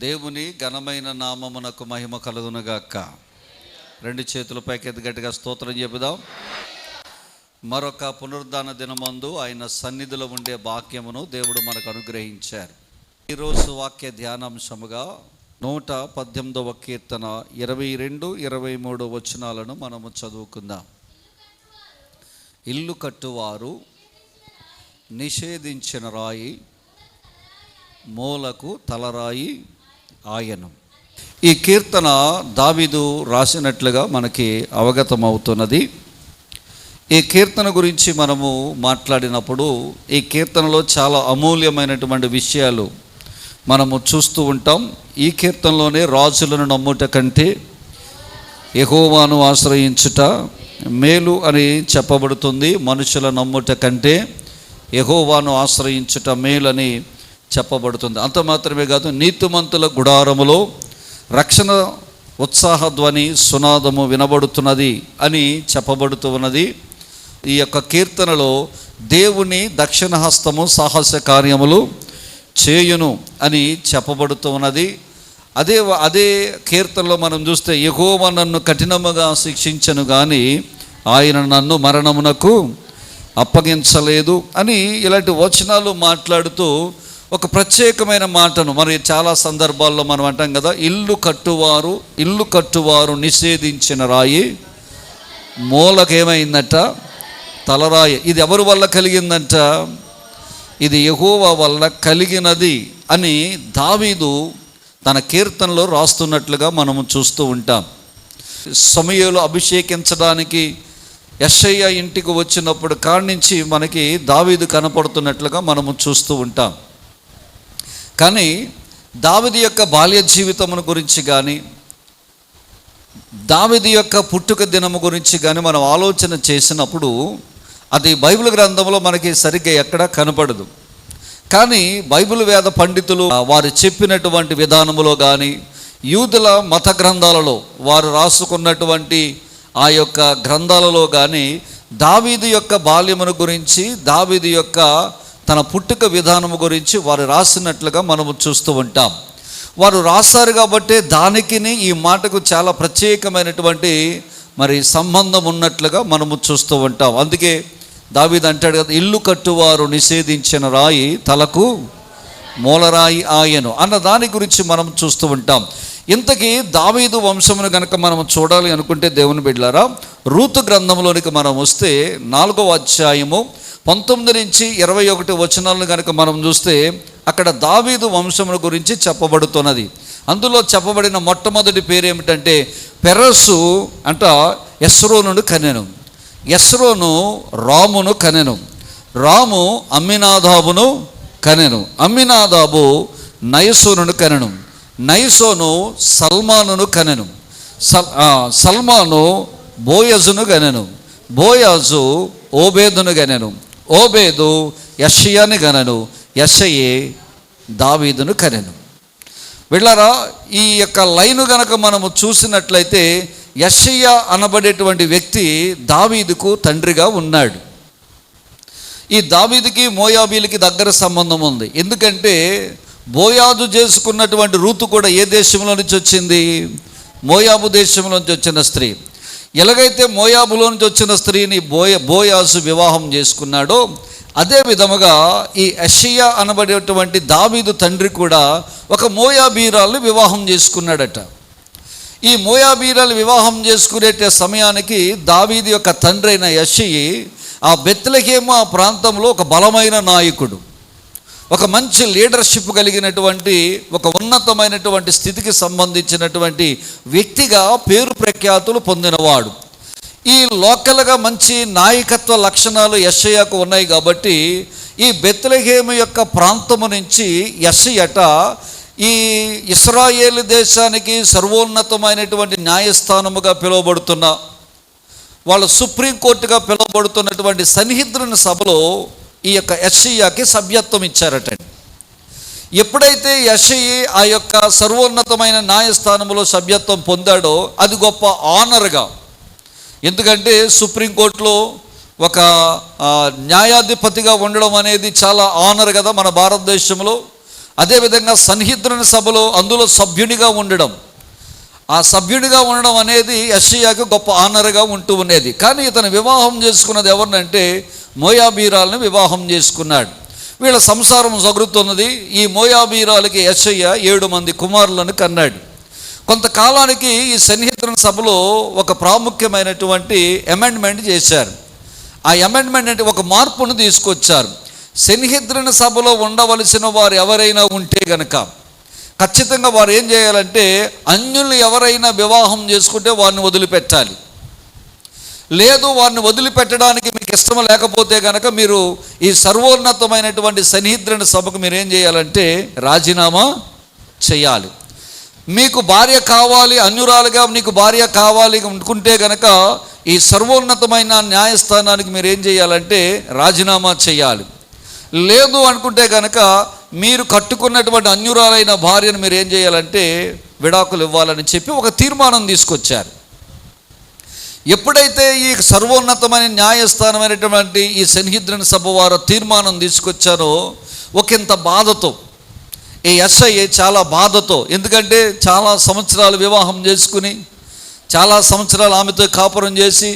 దేవుని ఘనమైన నామమునకు మహిమ కలుగునుగాక. రెండు చేతుల పైకెత్తి గట్టిగా స్తోత్రం చెబుదాం. మరొక పునరుద్ధాన దినమందు ఆయన సన్నిధిలో ఉండే భాగ్యమును దేవుడు మనకు అనుగ్రహించారు. ఈరోజు వాక్య ధ్యానాంశముగా 118వ కీర్తన 22, 23 వచనాలను మనము చదువుకుందాం. ఇల్లు కట్టువారు నిషేధించిన రాయి, మూలకు తలరాయి ఆయను. ఈ కీర్తన దావీదు రాసినట్లుగా మనకి అవగతమవుతున్నది. ఈ కీర్తన గురించి మనము మాట్లాడినప్పుడు ఈ కీర్తనలో చాలా అమూల్యమైనటువంటి విషయాలు మనము చూస్తూ ఉంటాం. ఈ కీర్తనలోనే రాజులను నమ్ముట కంటే యెహోవాను ఆశ్రయించుట మేలు అని చెప్పబడుతుంది. మనుషుల నమ్ముట కంటే యెహోవాను ఆశ్రయించుట మేలని చెప్పబడుతుంది. అంత మాత్రమే కాదు, నీతిమంతుల గుడారములో రక్షణ ఉత్సాహధ్వని సునాదము వినబడుతున్నది అని చెప్పబడుతూ ఉన్నది. ఈ యొక్క కీర్తనలో దేవుని దక్షిణ హస్తము సాహస కార్యములు చేయును అని చెప్పబడుతూ ఉన్నది. అదే కీర్తనలో మనం చూస్తే యెహోవా నన్ను కఠినముగా శిక్షించను కానీ ఆయన నన్ను మరణమునకు అప్పగించలేదు అని ఇలాంటి వచనాలు మాట్లాడుతూ ఒక ప్రత్యేకమైన మాటను మరి చాలా సందర్భాల్లో మనం అంటాం కదా, ఇల్లు కట్టువారు నిషేధించిన రాయి మూలకేమైందట తలరాయి. ఇది ఎవరి వల్ల కలిగిందంట? ఇది యెహోవా వల్ల కలిగినది అని దావీదు తన కీర్తనలో రాస్తున్నట్లుగా మనము చూస్తూ ఉంటాం. సమూయేలు అభిషేకించడానికి యెషయా ఇంటికి వచ్చినప్పుడు కాడి నుంచి మనకి దావీదు కనపడుతున్నట్లుగా మనము చూస్తూ ఉంటాం. కానీ దావీదు యొక్క బాల్య జీవితమును గురించి కానీ దావీదు యొక్క పుట్టుక దినము గురించి కానీ మనం ఆలోచన చేసినప్పుడు అది బైబిల్ గ్రంథంలో మనకి సరిగ్గా ఎక్కడా కనపడదు. కానీ బైబిల్ వేద పండితులు వారు చెప్పినటువంటి విధానములో కానీ యూదుల మత గ్రంథాలలో వారు రాసుకున్నటువంటి ఆ యొక్క గ్రంథాలలో కానీ దావీదు యొక్క బాల్యమును గురించి, దావీదు యొక్క తన పుట్టుక విధానము గురించి వారు రాసినట్లుగా మనము చూస్తూ ఉంటాం. వారు రాశారు కాబట్టి దానికిని ఈ మాటకు చాలా ప్రత్యేకమైనటువంటి మరి సంబంధం ఉన్నట్లుగా మనము చూస్తూ ఉంటాం. అందుకే దావీదు అంటాడు కదా, ఇల్లు కట్టువారు నిషేధించిన రాయి తలకు మూలరాయి ఆయను అన్న దాని గురించి మనం చూస్తూ ఉంటాం. ఇంతకీ దావీదు వంశమును కనుక మనం చూడాలి అనుకుంటే దేవుని బిడ్డలారా, రూతు గ్రంథంలోనికి మనం వస్తే 4వ అధ్యాయము 19 నుంచి 21 వచనాలను కనుక మనం చూస్తే అక్కడ దావీదు వంశమును గురించి చెప్పబడుతున్నది. అందులో చెప్పబడిన మొట్టమొదటి పేరు ఏమిటంటే పెరసు అంట ఎస్రోనును కనెను. ఎస్రోను రామును కనెను. రాము అమ్మినాదాబును కనెను. అమ్మినాదాబు నయసోనును కనెను. నయసోను సల్మానును కనెను. సల్మాను బోయజును కనెను. బోయాజు ఓబేదును గనెను. ఓబేదు యెషయాని గనెను. యెషయే దావీదును కనెను. వీళ్ళారా, ఈ యొక్క లైను గనక మనము చూసినట్లయితే యెషయా అనబడేటువంటి వ్యక్తి దావీదుకు తండ్రిగా ఉన్నాడు. ఈ దావీదుకి మోయాబీలకి దగ్గర సంబంధం ఉంది. ఎందుకంటే బోయాజు చేసుకున్నటువంటి రూతు కూడా ఏ దేశంలో నుంచి వచ్చింది? మోయాబు దేశంలో నుంచి వచ్చిన స్త్రీ. ఎలాగైతే మోయాబులో నుంచి వచ్చిన స్త్రీని బోయాజు వివాహం చేసుకున్నాడో అదే విధముగా ఈ యెషయా అనబడేటువంటి దావీదు తండ్రి కూడా ఒక మోయాబీరాల్ని వివాహం చేసుకున్నాడట. ఈ మోయాబీరాలు వివాహం చేసుకునే సమయానికి దావీదు యొక్క తండ్రి అయిన యెషయి ఆ బెత్లెహేము ఆ ప్రాంతంలో ఒక బలమైన నాయకుడు, ఒక మంచి లీడర్షిప్ కలిగినటువంటి, ఒక ఉన్నతమైనటువంటి స్థితికి సంబంధించినటువంటి వ్యక్తిగా పేరు ప్రఖ్యాతులు పొందినవాడు. ఈ లోకల్గా మంచి నాయకత్వ లక్షణాలు యెషయాకు ఉన్నాయి కాబట్టి ఈ బెత్లెహేము యొక్క ప్రాంతము నుంచి యెషయట ఈ ఇశ్రాయేలు దేశానికి సర్వోన్నతమైనటువంటి న్యాయస్థానముగా పిలువబడుతున్న, వాళ్ళ సుప్రీంకోర్టుగా పిలువబడుతున్నటువంటి సన్నిహిద్రుని సభలో ఈ యొక్క యెషయాకి సభ్యత్వం ఇచ్చారట. ఎప్పుడైతే యెషయి ఆ యొక్క సర్వోన్నతమైన న్యాయస్థానంలో సభ్యత్వం పొందాడో అది గొప్ప ఆనర్గా. ఎందుకంటే సుప్రీంకోర్టులో ఒక న్యాయాధిపతిగా ఉండడం అనేది చాలా ఆనర్ కదా మన భారతదేశంలో. అదేవిధంగా సన్నిహిద్రుని సభలో అందులో సభ్యునిగా ఉండడం, ఆ సభ్యునిగా ఉండడం అనేది యెషయాకు గొప్ప ఆనర్గా ఉంటూ ఉండేది. కానీ ఇతను వివాహం చేసుకున్నది ఎవరినంటే మోయాబీరాలను వివాహం చేసుకున్నాడు. వీళ్ళ సంసారం జరుగుతున్నది. ఈ మోయాబీరాలకి యెషయా 7 మంది కుమారులను కన్నాడు. కొంతకాలానికి ఈ సన్నిహిద్రుని సభలో ఒక ప్రాముఖ్యమైనటువంటి అమెండ్మెంట్ చేశారు. ఆ అమెండ్మెంట్ అంటే ఒక మార్పును తీసుకొచ్చారు. సన్నిహిద్రుని సభలో ఉండవలసిన వారు ఎవరైనా ఉంటే గనక ఖచ్చితంగా వారు ఏం చేయాలంటే అన్యుల్ని ఎవరైనా వివాహం చేసుకుంటే వారిని వదిలిపెట్టాలి. లేదు, వారిని వదిలిపెట్టడానికి మీకు ఇష్టం లేకపోతే కనుక మీరు ఈ సర్వోన్నతమైనటువంటి సన్నిహిద్రుని సభకు మీరు ఏం చేయాలంటే రాజీనామా చేయాలి. మీకు భార్య కావాలి, అన్యురాలుగా నీకు భార్య కావాలి అనుకుంటే కనుక ఈ సర్వోన్నతమైన న్యాయస్థానానికి మీరు ఏం చేయాలంటే రాజీనామా చేయాలి. లేదు అనుకుంటే కనుక మీరు కట్టుకున్నటువంటి అన్యురాలైన భార్యను మీరు ఏం చేయాలంటే విడాకులు ఇవ్వాలని చెప్పి ఒక తీర్మానం తీసుకొచ్చారు. ఎప్పుడైతే ఈ సర్వోన్నతమైన న్యాయస్థానమైనటువంటి ఈ సన్నిహిద్రుని సభ వారు తీర్మానం తీసుకొచ్చారో ఒకంత బాధతో ఈ యెషయా చాలా బాధతో, ఎందుకంటే చాలా సంవత్సరాలు వివాహం చేసుకుని చాలా సంవత్సరాలు ఆమెతో కాపురం చేసి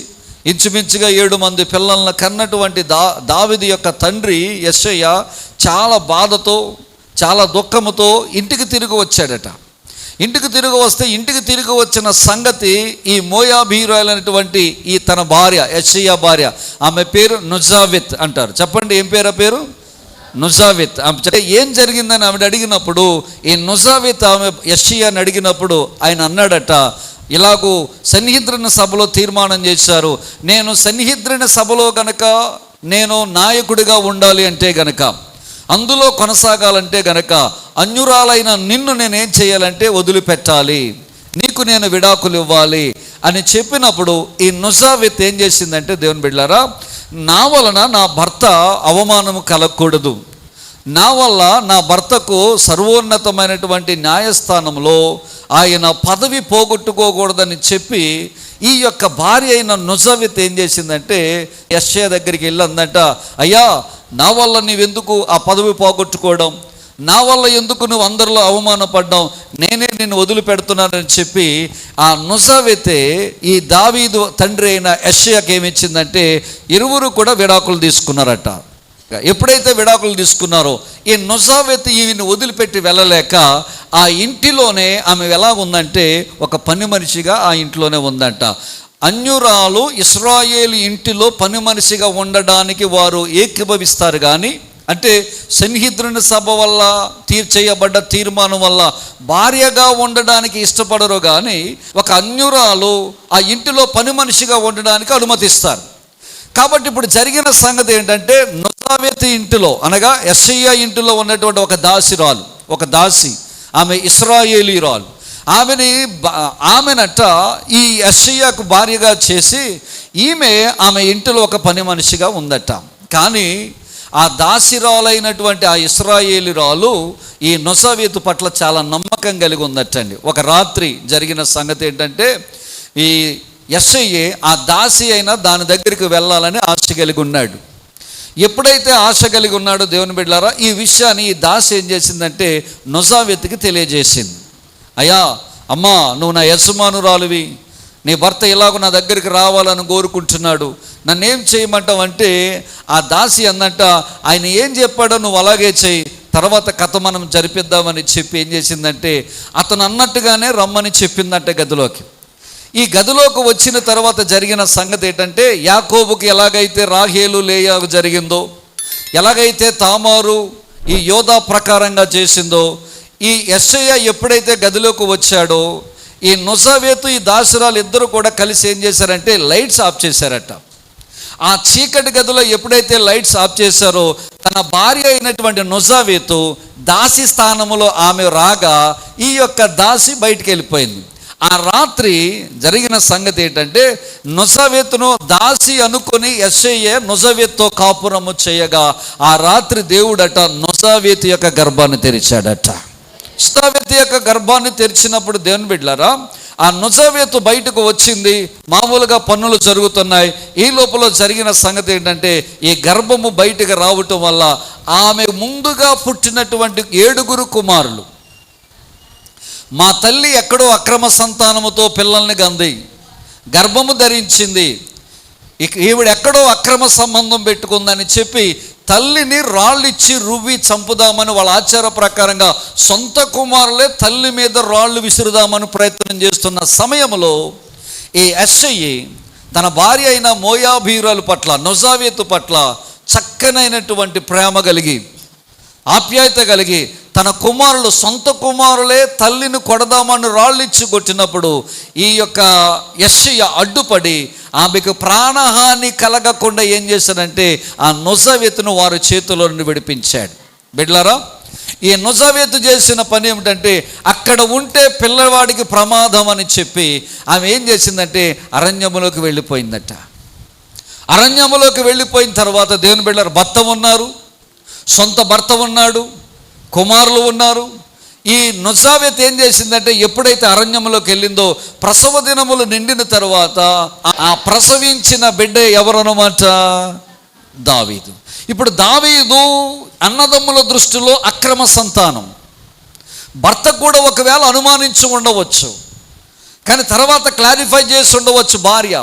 ఇంచుమించుగా 7 మంది పిల్లలను కన్నటువంటి దావీదు యొక్క తండ్రి యెషయా చాలా బాధతో చాలా దుఃఖముతో ఇంటికి తిరిగి వచ్చాడట. ఇంటికి తిరిగి వస్తే ఇంటికి తిరిగి వచ్చిన సంగతి ఈ మోయాబీరాలైనటువంటి ఈ తన భార్య యెషయా భార్య, ఆమె పేరు నుజావెత్ అంటారు. చెప్పండి, ఏం పేరు? ఆ పేరు నుజావెత్. ఏం జరిగిందని ఆమె అడిగినప్పుడు ఈ నుజావెత్ ఆమె యెషయాని అడిగినప్పుడు ఆయన అన్నాడట, ఇలాగూ సన్నిహిద్రుని సభలో తీర్మానం చేశారు, నేను సన్నిహిద్రుని సభలో గనక నేను నాయకుడిగా ఉండాలి అంటే గనక, అందులో కొనసాగాలంటే గనక అన్యురాలైన నిన్ను నేనేం చేయాలంటే వదిలిపెట్టాలి, నీకు నేను విడాకులు ఇవ్వాలి అని చెప్పినప్పుడు ఈ నుజావెత్ ఏం చేసిందంటే, దేవుని బిడ్డలారా, నా వలన నా భర్త అవమానము కలగకూడదు, నా వల్ల నా భర్తకు సర్వోన్నతమైనటువంటి న్యాయస్థానంలో ఆయన పదవి పోగొట్టుకోకూడదని చెప్పి ఈ యొక్క భార్య అయిన నుజావెత్ ఏం చేసిందంటే యెషయా దగ్గరికి వెళ్ళందంట, అయ్యా నా వల్ల నీవెందుకు ఆ పదవి పోగొట్టుకోవడం, నా వల్ల ఎందుకు నువ్వు అందరిలో అవమానపడ్డావు, నేనే నిన్ను వదిలిపెడుతున్నానని చెప్పి ఆ నుజావెతే ఈ దావీదు తండ్రి అయిన యెషయాకి ఏమిచ్చిందంటే ఇరువురు కూడా విడాకులు తీసుకున్నారట. ఎప్పుడైతే విడాకులు తీసుకున్నారో ఈ నుజావెత్ ఈమెను వదిలిపెట్టి వెళ్ళలేక ఆ ఇంటిలోనే ఆమె ఎలా ఉందంటే ఒక పని మనిషిగా ఆ ఇంట్లోనే ఉందంట. అన్యురాలు ఇశ్రాయేలు ఇంటిలో పని మనిషిగా ఉండడానికి వారు ఏకీభవిస్తారు, కానీ అంటే సన్నిహిద్రుని సభ వల్ల చేయబడ్డ తీర్మానం వల్ల భార్యగా ఉండడానికి ఇష్టపడరు, కానీ ఒక అన్యురాలు ఆ ఇంటిలో పని మనిషిగా ఉండడానికి అనుమతిస్తారు. కాబట్టి ఇప్పుడు జరిగిన సంగతి ఏంటంటే నుజావెత్ ఇంటిలో అనగా యెషయా ఇంటిలో ఉన్నటువంటి ఒక దాసిరాలు, ఒక దాసి, ఆమె ఇశ్రాయేలీరాలు, ఆమెనట ఈ యెషయాకు భార్యగా చేసి ఆమె ఇంటిలో ఒక పని మనిషిగా ఉందట. కానీ ఆ దాసిరాలైనటువంటి ఆ ఇశ్రాయేలీరాలు ఈ నుజావెత్ పట్ల చాలా నమ్మకం కలిగి ఉందటండి. ఒక రాత్రి జరిగిన సంగతి ఏంటంటే ఈ యెషయా ఆ దాసి అయినా దాని దగ్గరికి వెళ్ళాలని ఆశ కలిగి ఉన్నాడు. ఎప్పుడైతే ఆశ కలిగి ఉన్నాడో దేవుని బిడ్డలారా, ఈ విషయాన్ని ఈ దాసి ఏం చేసిందంటే నుజావెత్కి తెలియజేసింది. అయ్యా అమ్మా, నువ్వు నా యజమానురాలువి, నీ భర్త ఇలాగ నా దగ్గరికి రావాలని కోరుకుంటున్నాడు, నన్నేం చేయమంటావు అంటే ఆ దాసి అన్నట్ట, ఆయన ఏం చెప్పాడో నువ్వు అలాగే చేయి, తర్వాత కథ మనం జరిపిద్దామని చెప్పి ఏం చేసిందంటే అతను అన్నట్టుగానే రమ్మని చెప్పిందంటే గదిలోకి. ఈ గదిలోకి వచ్చిన తర్వాత జరిగిన సంగతి ఏంటంటే యాకోబుకి ఎలాగైతే రాహేలు లేయాకు జరిగిందో, ఎలాగైతే తామారు ఈ యోధా ప్రకారంగా చేసిందో, ఈ యెషయా ఎప్పుడైతే గదిలోకి వచ్చాడో ఈ నుజావెత్ ఈ దాసురాలు ఇద్దరు కూడా కలిసి ఏం చేశారంటే లైట్స్ ఆఫ్ చేశారట. ఆ చీకటి గదిలో ఎప్పుడైతే లైట్స్ ఆఫ్ చేశారో తన భార్య అయినటువంటి నుజావెత్ దాసి స్థానంలో ఆమె రాగా ఈ యొక్క దాసి బయటికి వెళ్ళిపోయింది. ఆ రాత్రి జరిగిన సంగతి ఏంటంటే నుజావెత్ను దాసి అనుకొని యెషయా నుజావెత్తో కాపురము చేయగా ఆ రాత్రి దేవుడట నుజావెత్ యొక్క గర్భాన్ని తెరిచాడట. నొజావేతు యొక్క గర్భాన్ని తెరిచినప్పుడు దేవుని బిడ్డలారా, ఆ నొజావేతు బయటకు వచ్చింది. మామూలుగా పనులు జరుగుతున్నాయి. ఈ లోపల జరిగిన సంగతి ఏంటంటే, ఈ గర్భము బయటకు రావటం వల్ల ఆమె ముందుగా పుట్టినటువంటి 7 కుమారులు, మా తల్లి ఎక్కడో అక్రమ సంతానముతో పిల్లల్ని గంది, గర్భము ధరించింది, ఈవిడ ఎక్కడో అక్రమ సంబంధం పెట్టుకుందని చెప్పి తల్లిని రాళ్ళిచ్చి రువ్వి చంపుదామని వాళ్ళ ఆచార ప్రకారంగా సొంత కుమారులే తల్లి మీద రాళ్ళు విసురుదామని ప్రయత్నం చేస్తున్న సమయంలో ఈ యెష్షయి తన భార్య అయిన మోయాబీరాలు పట్ల, నొజావేతు పట్ల చక్కనైనటువంటి ప్రేమ కలిగి, ఆప్యాయత కలిగి, తన కుమారులు, సొంత కుమారులే తల్లిని కొడదామని రాళ్ళిచ్చి కొట్టినప్పుడు ఈ యొక్క యెష్షయి అడ్డుపడి ఆమెకు ప్రాణహాని కలగకుండా ఏం చేశాడంటే ఆ నొజావేతును వారి చేతిలో నుండి విడిపించాడు. బిడ్డలారా, ఈ నొజావేతు చేసిన పని ఏమిటంటే, అక్కడ ఉంటే పిల్లవాడికి ప్రమాదం అని చెప్పి ఆమె ఏం చేసిందంటే అరణ్యములోకి వెళ్ళిపోయిందట. అరణ్యములోకి వెళ్ళిపోయిన తర్వాత దేవుని బిడ్డలారా, భర్త ఉన్నారు, సొంత భర్త ఉన్నాడు, కుమారులు ఉన్నారు. ఈ నొజావేతు ఏం చేసిందంటే, ఎప్పుడైతే అరణ్యంలోకి వెళ్ళిందో ప్రసవ దినములు నిండిన తర్వాత ఆ ప్రసవించిన బిడ్డ ఎవరన్నమాట? దావీదు. ఇప్పుడు దావీదు అన్నదమ్ముల దృష్టిలో అక్రమ సంతానం. భర్త కూడా ఒకవేళ అనుమానించి ఉండవచ్చు, కానీ తర్వాత క్లారిఫై చేసి ఉండవచ్చు భార్య.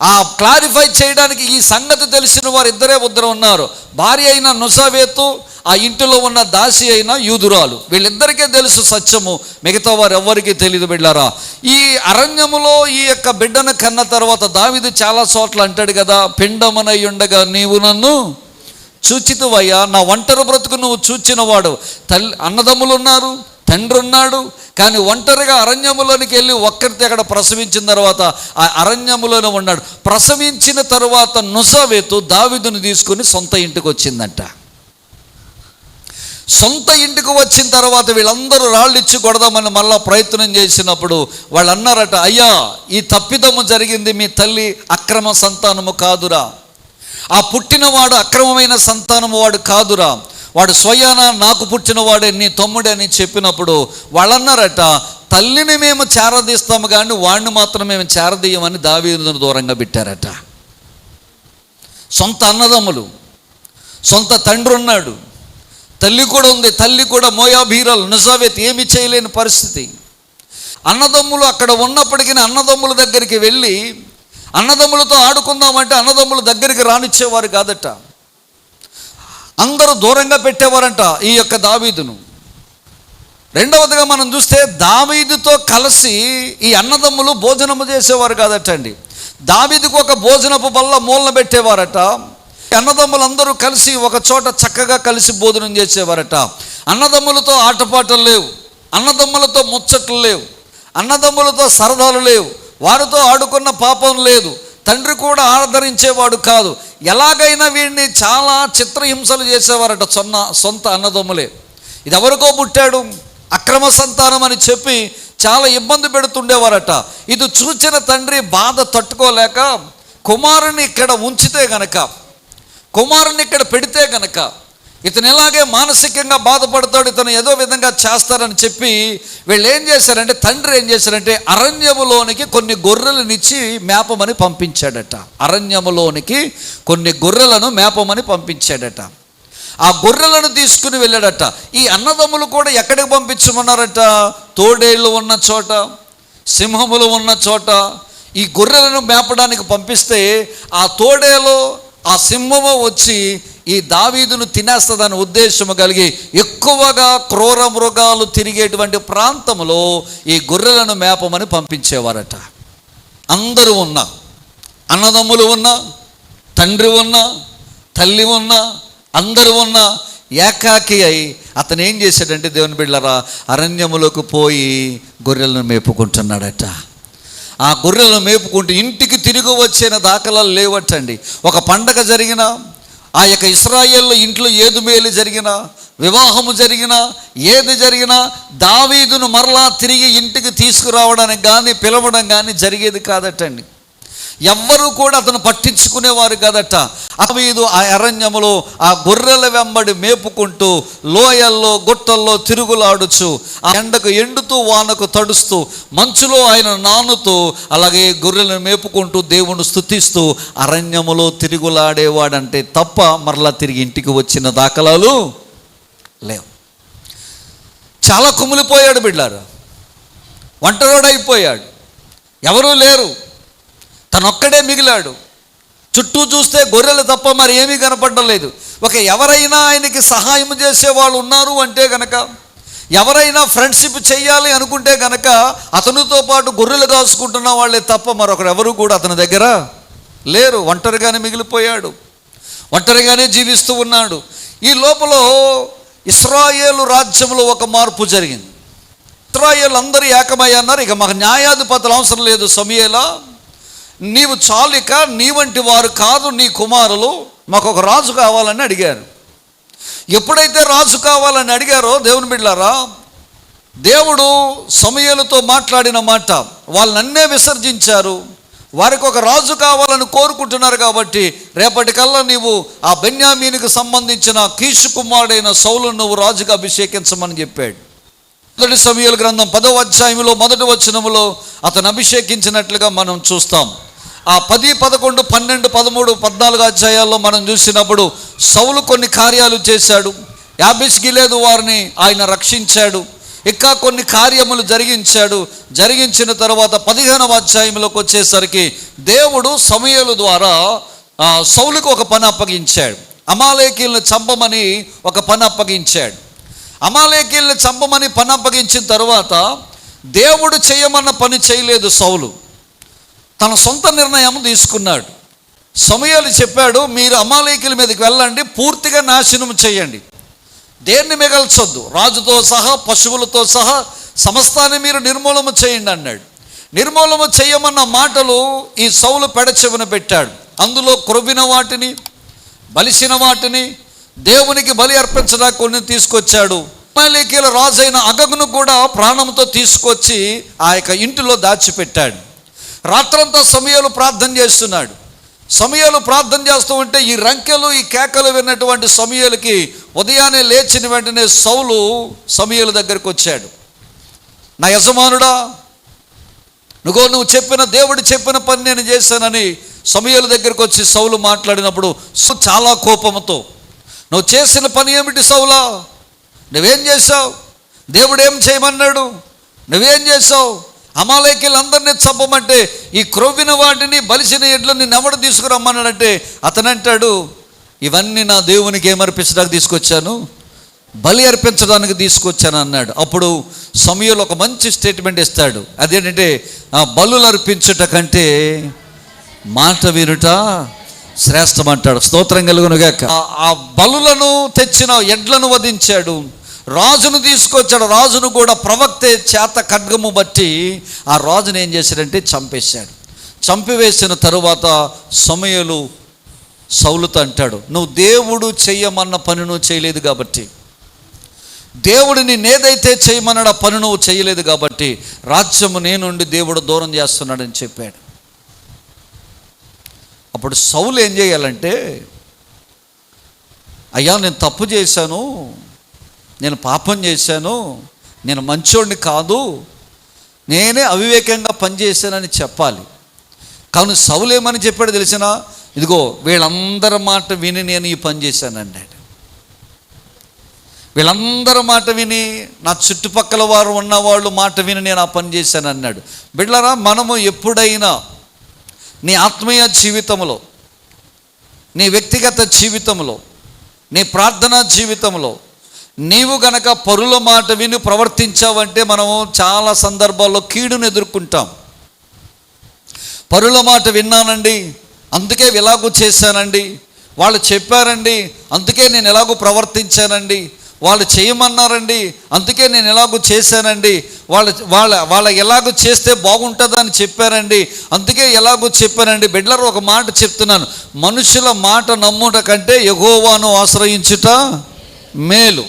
ఆ క్లారిఫై చేయడానికి ఈ సంగతి తెలిసిన వారు ఇద్దరే ఉన్నారు. భార్య అయిన నొజావేతు, ఆ ఇంటిలో ఉన్న దాసి అయిన యూదురాలు. వీళ్ళిద్దరికీ తెలుసు సత్యము, మిగతా వారు ఎవ్వరికీ తెలియదు. బిడ్డారా, ఈ అరణ్యములో ఈ యొక్క బిడ్డను కన్న తర్వాత దావీదు చాలా చోట్ల అంటాడు కదా, పిండమనై ఉండగా నీవు నన్ను చూచితివయ్యా, నా ఒంటరి బ్రతుకు నువ్వు చూచినవాడు. అన్నదమ్ములు ఉన్నారు, తండ్రి ఉన్నాడు, కానీ ఒంటరిగా అరణ్యములోనికి వెళ్ళి ఒక్కరితో అక్కడ ప్రసవించిన తర్వాత ఆ అరణ్యములోనే ఉన్నాడు. ప్రసవించిన తర్వాత నొజావేతు దావీదును తీసుకుని సొంత ఇంటికి వచ్చిందంట. సొంత ఇంటికి వచ్చిన తర్వాత వీళ్ళందరూ రాళ్ళు ఇచ్చి కొడదామని మళ్ళా ప్రయత్నం చేసినప్పుడు వాళ్ళు అన్నారట, అయ్యా, ఈ తప్పిదము జరిగింది మీ తల్లి అక్రమ సంతానము కాదురా, ఆ పుట్టినవాడు అక్రమమైన సంతానము వాడు కాదురా, వాడు స్వయాన నాకు పుట్టినవాడే, నీ తమ్ముడే అని చెప్పినప్పుడు వాళ్ళన్నారట, తల్లిని మేము చేరదీస్తాము కానీ వాడిని మాత్రం మేము చేరదీయమని దావీదును దూరంగా పెట్టారట. సొంత అన్నదమ్ములు, సొంత తండ్రి ఉన్నాడు, తల్లి కూడా ఉంది, తల్లి కూడా మోయాబీరాలు, నొజావేతు, ఏమి చేయలేని పరిస్థితి. అన్నదమ్ములు అక్కడ ఉన్నప్పటికీ అన్నదమ్ముల దగ్గరికి వెళ్ళి అన్నదమ్ములతో ఆడుకుందామంటే అన్నదమ్ముల దగ్గరికి రానిచ్చేవారు కాదట. అందరూ దూరంగా పెట్టేవారంట ఈ యొక్క దావీదును. రెండవదిగా మనం చూస్తే దావీదుతో కలిసి ఈ అన్నదమ్ములు భోజనము చేసేవారు కాదటండి. దావీదుకు ఒక భోజనపు బల్ల మూలన పెట్టేవారట. అన్నదమ్ములందరూ కలిసి ఒక చోట చక్కగా కలిసి భోజనం చేసేవారట. అన్నదమ్ములతో ఆటపాటలు లేవు, అన్నదమ్ములతో ముచ్చట్లు లేవు, అన్నదమ్ములతో సరదాలు లేవు, వారితో ఆడుకున్న పాపం లేదు. తండ్రి కూడా ఆదరించేవాడు కాదు. ఎలాగైనా వీడిని చాలా చిత్రహింసలు చేసేవారట సొంత అన్నదమ్ములే. ఇది ఎవరికో పుట్టాడు, అక్రమ సంతానం అని చెప్పి చాలా ఇబ్బంది పెడుతుండేవారట. ఇది చూచిన తండ్రి బాధ తట్టుకోలేక కుమారుని ఇక్కడ ఉంచితే గనక, కుమారుని ఇక్కడ పెడితే గనక ఇతను ఎలాగే మానసికంగా బాధపడతాడు, ఇతను ఏదో విధంగా చేస్తారని చెప్పి వీళ్ళు ఏం చేశారంటే, తండ్రి ఏం చేశారంటే అరణ్యములోనికి కొన్ని గొర్రెలనిచ్చి మేపమని పంపించాడట. అరణ్యములోనికి కొన్ని గొర్రెలను మేపమని పంపించాడట. ఆ గొర్రెలను తీసుకుని వెళ్ళాడట. ఈ అన్నదమ్ములు కూడా ఎక్కడికి పంపించమన్నారట? తోడేళ్ళు ఉన్న చోట, సింహములు ఉన్న చోట ఈ గొర్రెలను మేపడానికి పంపిస్తే ఆ తోడేలో ఆ సింహము వచ్చి ఈ దావీదును తినేస్తుందని ఉద్దేశము కలిగి ఎక్కువగా క్రూర మృగాలు తిరిగేటువంటి ప్రాంతంలో ఈ గొర్రెలను మేపమని పంపించేవారట. అందరూ ఉన్నా, అన్నదమ్ములు ఉన్నా, తండ్రి ఉన్నా, తల్లి ఉన్నా, అందరూ ఉన్నా, ఏకాకి అయి అతను ఏం చేశాడంటే దేవుని బిడ్డలారా, అరణ్యములకు పోయి గొర్రెలను మేపుకుంటున్నాడట. ఆ గొర్రెలను మేపుకుంటూ ఇంటికి తిరిగి వచ్చిన దాఖలాలు లేవటండి. ఒక పండగ జరిగినా, ఆ యొక్క ఇశ్రాయేల్లో ఇంట్లో ఏది మేలు జరిగినా, వివాహము జరిగినా, ఏది జరిగినా దావీదును మరలా తిరిగి ఇంటికి తీసుకురావడానికి కానీ పిలవడం కానీ జరిగేది కాదటండి. ఎవ్వరూ కూడా అతను పట్టించుకునేవారు కాదట. దావీదు ఆ అరణ్యములో ఆ గొర్రెల వెంబడి మేపుకుంటూ లోయల్లో గుట్టల్లో తిరుగులాడుచు, ఆ ఎండకు ఎండుతూ వానకు తడుస్తూ మంచులో ఆయన నానుతూ అలాగే గొర్రెలను మేపుకుంటూ దేవుని స్తుతిస్తూ అరణ్యములో తిరుగులాడేవాడంటే తప్ప మరలా తిరిగి ఇంటికి వచ్చిన దాఖలాలు లేవు. చాలా కుమిలిపోయాడు బిడ్డారు, ఒంటరోడైపోయాడు, ఎవరూ లేరు, తనొక్కడే మిగిలాడు. చుట్టూ చూస్తే గొర్రెలు తప్ప మరి ఏమీ కనపడలేదు. ఎవరైనా ఆయనకి సహాయం చేసేవాళ్ళు ఉన్నారు అంటే గనక, ఎవరైనా ఫ్రెండ్షిప్ చేయాలి అనుకుంటే గనక అతనితో పాటు గొర్రెలు కాసుకుంటున్న వాళ్ళే తప్ప మరొకరు ఎవరు కూడా అతని దగ్గర లేరు. ఒంటరిగానే మిగిలిపోయాడు, ఒంటరిగానే జీవిస్తూ ఉన్నాడు. ఈ లోపల ఇశ్రాయేలు రాజ్యంలో ఒక మార్పు జరిగింది. ఇశ్రాయేలు అందరూ ఏకమయ్యన్నారు, ఇక మాకు న్యాయాధిపతులు అవసరం లేదు, సమూయేలా నీవు చాలిక, నీ వంటి వారు కాదు నీ కుమారులు, మాకు ఒక రాజు కావాలని అడిగారు. ఎప్పుడైతే రాజు కావాలని అడిగారో దేవుని బిడ్డలారా, దేవుడు సమూయేలుతో మాట్లాడిన మాట, వాళ్ళనన్నే విసర్జించారు, వారికి ఒక రాజు కావాలని కోరుకుంటున్నారు కాబట్టి రేపటికల్లా నీవు ఆ బెన్యామీనుకు సంబంధించిన కీషు కుమారుడైన సౌలును నువ్వు రాజుగా అభిషేకించమని చెప్పాడు. మొదటి సమూయేలు గ్రంథం 10వ అధ్యాయంలో 1వ వచనములో అతను అభిషేకించినట్లుగా మనం చూస్తాం. ఆ 10, 11, 12, 13, 14 అధ్యాయాల్లో మనం చూసినప్పుడు సౌలు కొన్ని కార్యాలు చేశాడు. యాబేష్ గిలేదు వారిని ఆయన రక్షించాడు, ఇంకా కొన్ని కార్యములు జరిగించాడు. జరిగించిన తర్వాత 15వ అధ్యాయంలోకి వచ్చేసరికి దేవుడు సమూయేలు ద్వారా సౌలుకు ఒక పని అప్పగించాడు. అమాలేకీలను చంపమని ఒక పని అప్పగించాడు. అమాలేకీలను చంపమని పని అప్పగించిన తర్వాత దేవుడు చేయమన్న పని చేయలేదు సౌలు, తన సొంత నిర్ణయం తీసుకున్నాడు. సమూయేలు చెప్పాడు, మీరు అమాలేకీల మీదకి వెళ్ళండి, పూర్తిగా నాశనం చేయండి, దేన్ని మిగల్చొద్దు, రాజుతో సహా పశువులతో సహా సమస్తాన్ని మీరు నిర్మూలన చేయండి అన్నాడు. నిర్మూలన చేయమన్న మాటలు ఈ సౌలు పెడచెవిన పెట్టాడు. అందులో క్రొవ్విన వాటిని, బలిసిన వాటిని, దేవునికి బలి అర్పించడానికి కొన్ని తీసుకొచ్చాడు. అమాలేకీల రాజైన అగగును కూడా ప్రాణంతో తీసుకొచ్చి ఆ యొక్క ఇంటిలో దాచిపెట్టాడు. రాత్రంతా సమూయేలు ప్రార్థన చేస్తున్నాడు. సమూయేలు ప్రార్థన చేస్తూ ఉంటే ఈ రంకెలు, ఈ కేకలు విన్నటువంటి సమూయేలుకి ఉదయాన్నే లేచిన వెంటనే సౌలు సమూయేలు దగ్గరికి వచ్చాడు. నా యజమానుడా, నువ్వు చెప్పిన, దేవుడు చెప్పిన పని నేను చేశానని సమూయేలు దగ్గరికి వచ్చి సౌలు మాట్లాడినప్పుడు చాలా కోపంతో, నువ్వు చేసిన పని ఏమిటి సౌలా, నువ్వేం చేశావు, దేవుడు ఏం చేయమన్నాడు, నువ్వేం చేశావు, అమాలేకీలందరినీ చంపమంటే ఈ క్రొవ్విన వాటిని, బలిసిన ఎడ్లను నిన్నెవడు తీసుకురమ్మన్నాడంటే అతను అంటాడు, ఇవన్నీ నా దేవునికి ఏమర్పించడానికి తీసుకొచ్చాను, బలి అర్పించడానికి తీసుకొచ్చాను అన్నాడు. అప్పుడు సమూయేలు ఒక మంచి స్టేట్మెంట్ ఇస్తాడు. అదేంటంటే, ఆ బలులు అర్పించుట కంటే మాట వినుట శ్రేష్టం అంటాడు. స్తోత్రం కలుగునుగాక. ఆ బలులను తెచ్చిన ఎడ్లను వధించాడు, రాజును తీసుకొచ్చాడు. రాజును కూడా ప్రవక్తే చేత ఖడ్గము బట్టి ఆ రాజును ఏం చేశాడంటే చంపేశాడు. చంపివేసిన తరువాత సమూయేలు సౌలుతో అంటాడు, నువ్వు దేవుడు చెయ్యమన్న పని నువ్వు చేయలేదు కాబట్టి, దేవుడు నేనేదైతే చేయమన్నాడు ఆ పని నువ్వు చేయలేదు కాబట్టి రాజ్యము నేనుండి దేవుడు దూరం చేస్తున్నాడని చెప్పాడు. అప్పుడు సౌలు ఏం చేయాలంటే, అయ్యా నేను తప్పు చేశాను, నేను పాపం చేశాను, నేను మంచోడిని కాదు, నేనే అవివేకంగా పనిచేశానని చెప్పాలి. కానీ సౌలు ఏమని చెప్పాడు తెలిసిన, ఇదిగో వీళ్ళందరి మాట విని నేను ఈ పని చేశాను అన్నాడు. వీళ్ళందరి మాట విని, నా చుట్టుపక్కల వారు ఉన్నవాళ్ళు మాట విని నేను ఆ పని చేశాను అన్నాడు. బిడ్డలారా, మనము ఎప్పుడైనా నీ ఆత్మీయ జీవితంలో, నీ వ్యక్తిగత జీవితంలో, నీ ప్రార్థనా జీవితంలో నీవు గనక పరుల మాట విని ప్రవర్తించావంటే మనము చాలా సందర్భాల్లో కీడును ఎదుర్కొంటాం. పరుల మాట విన్నానండి, అందుకే ఇలాగూ చేశానండి, వాళ్ళు చెప్పారండి అందుకే నేను ఎలాగూ ప్రవర్తించానండి, వాళ్ళు చేయమన్నారండి అందుకే నేను ఎలాగూ చేశానండి, వాళ్ళ ఎలాగూ చేస్తే బాగుంటుందని చెప్పారండి అందుకే ఎలాగూ చెప్పానండి. బిడ్డలారా, ఒక మాట చెప్తున్నాను, మనుషుల మాట నమ్ముట కంటే యెహోవాను ఆశ్రయించుట మేలు.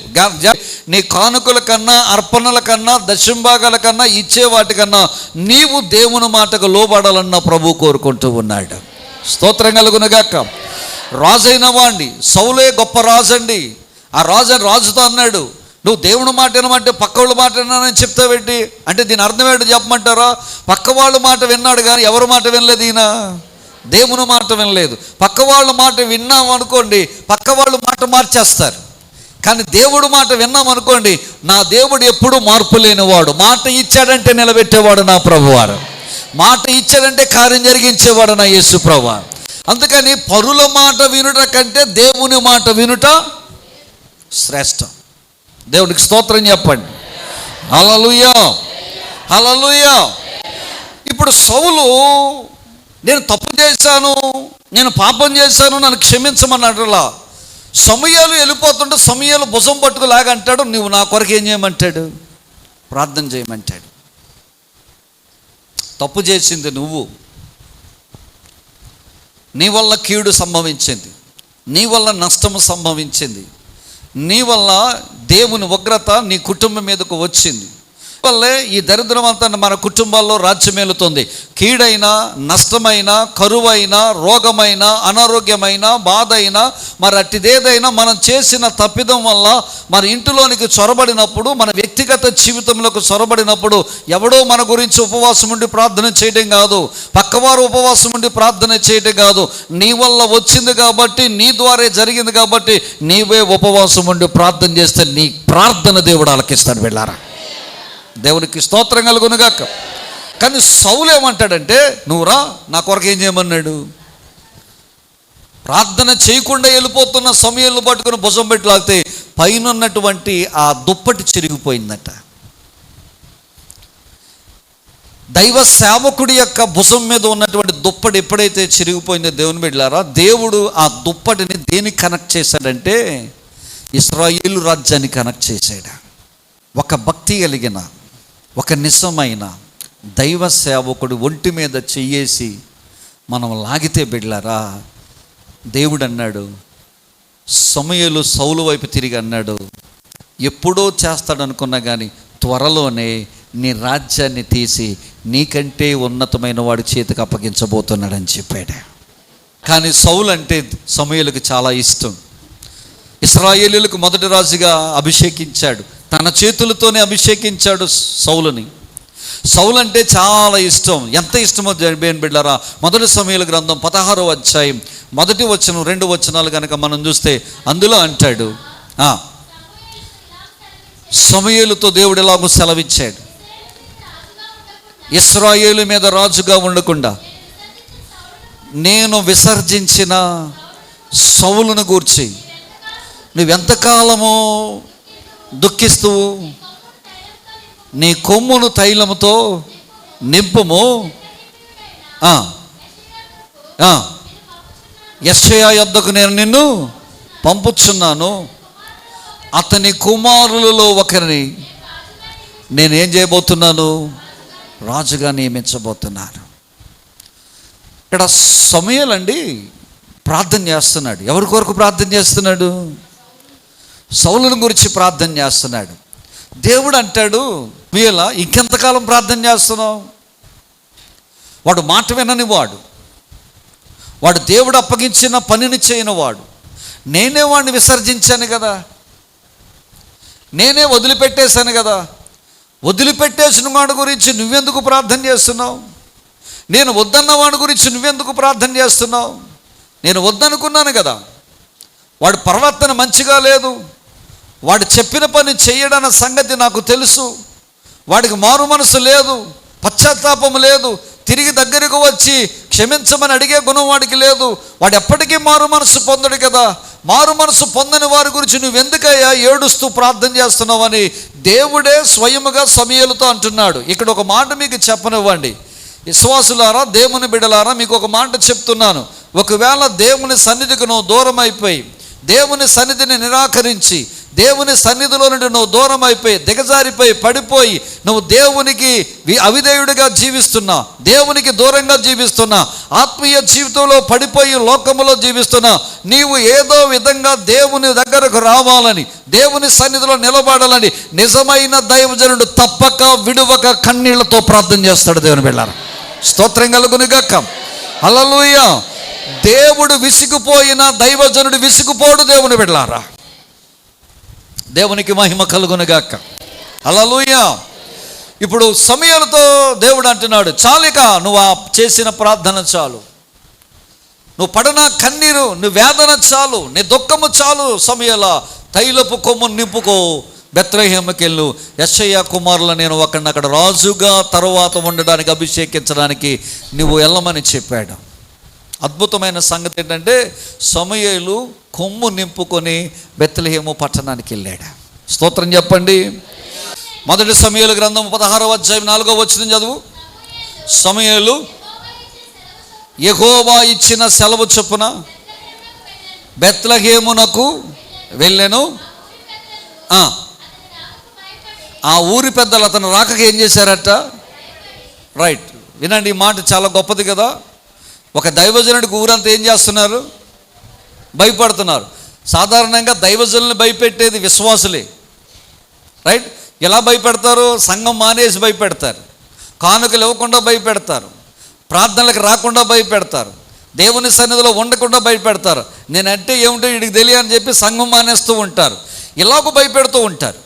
నీ కానుకల కన్నా, అర్పణల కన్నా, దశంభాగాల కన్నా, ఇచ్చే వాటికన్నా నీవు దేవుని మాటకు లోబడాలన్న ప్రభు కోరుకుంటూ ఉన్నాడు. స్తోత్రం కలుగునుగాక. రాజైన వాణ్ణి, సౌలే గొప్ప రాజండి. ఆ రాజుతో అన్నాడు, నువ్వు దేవుని మాట వినమంటే పక్క వాళ్ళ మాట విన్నానని చెప్తావేంటి అంటే దీని అర్థం ఏంటో చెప్పమంటారా? పక్క వాళ్ళ మాట విన్నాడు కానీ ఎవరి మాట వినలేదు. ఈయన దేవుని మాట వినలేదు. పక్క వాళ్ళ మాట విన్నాం అనుకోండి, పక్క వాళ్ళ మాట మార్చేస్తారు. కానీ దేవుడు మాట విన్నాం అనుకోండి, నా దేవుడు ఎప్పుడూ మార్పు లేనివాడు. మాట ఇచ్చాడంటే నిలబెట్టేవాడు నా ప్రభువారు. మాట ఇచ్చాడంటే కార్యం జరిగించేవాడు నా యేసు ప్రభువారు. అందుకని పరుల మాట వినుట కంటే దేవుని మాట వినుట శ్రేష్టం. దేవుడికి స్తోత్రం చెప్పండి. హల్లెలూయా, హల్లెలూయా. ఇప్పుడు సౌలు, నేను తప్పు చేశాను, నేను పాపం చేశాను, నన్ను క్షమించమన్నాడులా. సమూయేలు వెళ్ళిపోతుంటే సమూయేలు భుజం పట్టుకులాగా అంటాడు, నువ్వు నా కొరకు ఏం చేయమంటాడు? ప్రార్థన చేయమంటాడు. తప్పు చేసింది నువ్వు, నీ వల్ల కీడు సంభవించింది, నీ వల్ల నష్టము సంభవించింది, నీ వల్ల దేవుని ఉగ్రత నీ కుటుంబం మీదకు వచ్చింది. వల్లే ఈ దరిద్రం అంతా మన కుటుంబాల్లో రాజ్యమేలుతుంది. కీడైనా, నష్టమైన, కరువైనా, రోగమైన, అనారోగ్యమైన, బాధ అయినా, మరి అట్టిదేదైనా మనం చేసిన తప్పిదం వల్ల మన ఇంటిలోనికి చొరబడినప్పుడు, మన వ్యక్తిగత జీవితంలోకి చొరబడినప్పుడు ఎవడో మన గురించి ఉపవాసం ఉండి ప్రార్థన చేయడం కాదు, పక్కవారు ఉపవాసం ఉండి ప్రార్థన చేయడం కాదు, నీ వల్ల వచ్చింది కాబట్టి, నీ ద్వారా జరిగింది కాబట్టి నీవే ఉపవాసం ఉండి ప్రార్థన చేస్తే నీ ప్రార్థన దేవుడు ఆలకిస్తాడు. వెళ్ళారా, దేవునికి స్తోత్రం కలుగునుగాక. కానీ సౌలు ఏమంటాడంటే, నువ్వు రా, నా కొరకు ఏం చేయమన్నాడు? ప్రార్థన చేయకుండా వెళ్ళిపోతున్న సమయంలో పట్టుకుని భుజం పెట్టి లాగితే పైన ఉన్నటువంటి ఆ దుప్పటి చిరిగిపోయిందట. దైవ సేవకుడి యొక్క భుజం మీద ఉన్నటువంటి దుప్పటి ఎప్పుడైతే చిరిగిపోయిందో దేవుని బిడ్డలారా, దేవుడు ఆ దుప్పటిని దేనికి కనెక్ట్ చేశాడంటే ఇశ్రాయేలు రాజ్యాన్ని కనెక్ట్ చేశాడు. ఒక భక్తి కలిగిన, ఒక నిజమైన దైవ సేవకుడు ఒంటి మీద చెయ్యేసి మనం లాగితే బిడ్డలారా, దేవుడు అన్నాడు, సమూయేలు సౌలు వైపు తిరిగి అన్నాడు, ఎప్పుడో చేస్తాడనుకున్నా కానీ త్వరలోనే నీ రాజ్యాన్ని తీసి నీకంటే ఉన్నతమైన వాడి చేతికి అప్పగించబోతున్నాడని చెప్పాడు. కానీ సౌలు అంటే సమూయేలుకి చాలా ఇష్టం. ఇశ్రాయేలీయులకు మొదటి రాజుగా అభిషేకించాడు, తన చేతులతోనే అభిషేకించాడు సౌలుని. సౌలు అంటే చాలా ఇష్టం. ఎంత ఇష్టమో బిడ్డలారా, మొదటి సమూయేలు గ్రంథం 16వ అధ్యాయం 1 వచనం 2 వచనాలు కనుక మనం చూస్తే అందులో అంటాడు, సమూయేలుతో దేవుడు ఎలాగో సెలవిచ్చాడు, ఇశ్రాయేలు మీద రాజుగా ఉండకుండా నేను విసర్జించిన సౌలును గూర్చి నువ్వెంతకాలము దుఃఖిస్తూ నీ కొమ్మును తైలముతో నింపుము, యెషయా యొద్దకు నేను నిన్ను పంపుచున్నాను, అతని కుమారులలో ఒకరిని నేనేం చేయబోతున్నాను? రాజుగా నియమించబోతున్నాను. ఇక్కడ సమూయేలు అండి ప్రార్థన చేస్తున్నాడు. ఎవరి కొరకు ప్రార్థన చేస్తున్నాడు? సౌలుని గురించి ప్రార్థన చేస్తున్నాడు. దేవుడు అంటాడు, వీళ్ళ ఇంకెంతకాలం ప్రార్థన చేస్తున్నావు? వాడు మాట వినని వాడు, వాడు దేవుడు అప్పగించిన పనిని చేయని వాడు. నేనే వాడిని విసర్జించాను కదా, నేనే వదిలిపెట్టేశాను కదా. వదిలిపెట్టేసిన వాడి గురించి నువ్వెందుకు ప్రార్థన చేస్తున్నావు? నేను వద్దన్న వాడి గురించి నువ్వెందుకు ప్రార్థన చేస్తున్నావు? నేను వద్దనుకున్నాను కదా. వాడి ప్రవర్తన మంచిగా లేదు, వాడు చెప్పిన పని చేయడన్న సంగతి నాకు తెలుసు, వాడికి మారు మనసు లేదు, పశ్చాత్తాపం లేదు, తిరిగి దగ్గరకు వచ్చి క్షమించమని అడిగే గుణం వాడికి లేదు, వాడు ఎప్పటికీ మారు మనసు పొందడు కదా. మారు మనసు పొందని వారి గురించి నువ్వెందుకయ్యా ఏడుస్తూ ప్రార్థన చేస్తున్నావని దేవుడే స్వయముగా సమూయేలుతో అంటున్నాడు. ఇక్కడ ఒక మాట మీకు చెప్పనివ్వండి విశ్వాసులారా, దేవుని బిడ్డలారా, మీకు ఒక మాట చెప్తున్నాను. ఒకవేళ దేవుని సన్నిధికి నువ్వు దూరం అయిపోయి, దేవుని సన్నిధిని నిరాకరించి, దేవుని సన్నిధిలో నుండి నువ్వు దూరం అయిపోయి, దిగజారిపోయి, పడిపోయి, నువ్వు దేవునికి అవిధేయుడిగా జీవిస్తున్నా, దేవునికి దూరంగా జీవిస్తున్నా, ఆత్మీయ జీవితంలో పడిపోయి లోకములో జీవిస్తున్నా, నీవు ఏదో విధంగా దేవుని దగ్గరకు రావాలని, దేవుని సన్నిధిలో నిలబడాలని నిజమైన దైవజనుడు తప్పక విడువక కన్నీళ్లతో ప్రార్థన చేస్తాడు. దేవుని బిడ్డలారా, స్తోత్రం కలుగును గాక. హల్లెలూయా. దేవుడు విసిగిపోయిన దైవజనుడు విసిగిపోడు. దేవుని బిడ్డలారా, దేవునికి మహిమ కలుగును గాక. హల్లెలూయా. ఇప్పుడు సమూయేలుతో దేవుడు అంటున్నాడు, చాలిక నువ్వు చేసిన ప్రార్థన చాలు, నువ్వు పడిన కన్నీరు, నీ వేదన చాలు, నీ దుఃఖము చాలు. సమూయేలా, తైలపు కొమ్ము నింపుకో, బెత్లెహేముకి వెళ్ళు, యెషయా కుమారులు నేను ఒకడిని అక్కడ రాజుగా తరువాత ఉండడానికి అభిషేకించడానికి నువ్వు వెళ్ళమని చెప్పాడు. అద్భుతమైన సంగతి ఏంటంటే, సమూయేలు కొమ్ము నింపుకొని బెత్లెహేము పట్టణానికి వెళ్ళాడు. స్తోత్రం చెప్పండి. మొదటి సమూయేలు గ్రంథం 16వ అధ్యాయం 4వ వచనం చదువు. సమూయేలు యెహోవా ఇచ్చిన సెలవు చొప్పున బెత్లెహేమునకు వెళ్ళెను. ఆ ఊరి పెద్దలు అతను రాకకి ఏం చేశారట? రైట్, వినండి, ఈ మాట చాలా గొప్పది కదా. ఒక దైవజనుడికి ఊరంతా ఏం చేస్తున్నారు? భయపడుతున్నారు. సాధారణంగా దైవజనుల్ని భయపెట్టేది విశ్వాసులే. రైట్, ఎలా భయపెడతారు? సంఘం మానేసి భయపెడతారు, కానుకలు ఇవ్వకుండా భయపెడతారు, ప్రార్థనలకు రాకుండా భయపెడతారు, దేవుని సన్నిధిలో ఉండకుండా భయపెడతారు. నేనంటే ఏమిటో వీడికి తెలియని చెప్పి సంఘం మానేస్తూ ఉంటారు. ఇలాగూ భయపెడుతూ ఉంటారు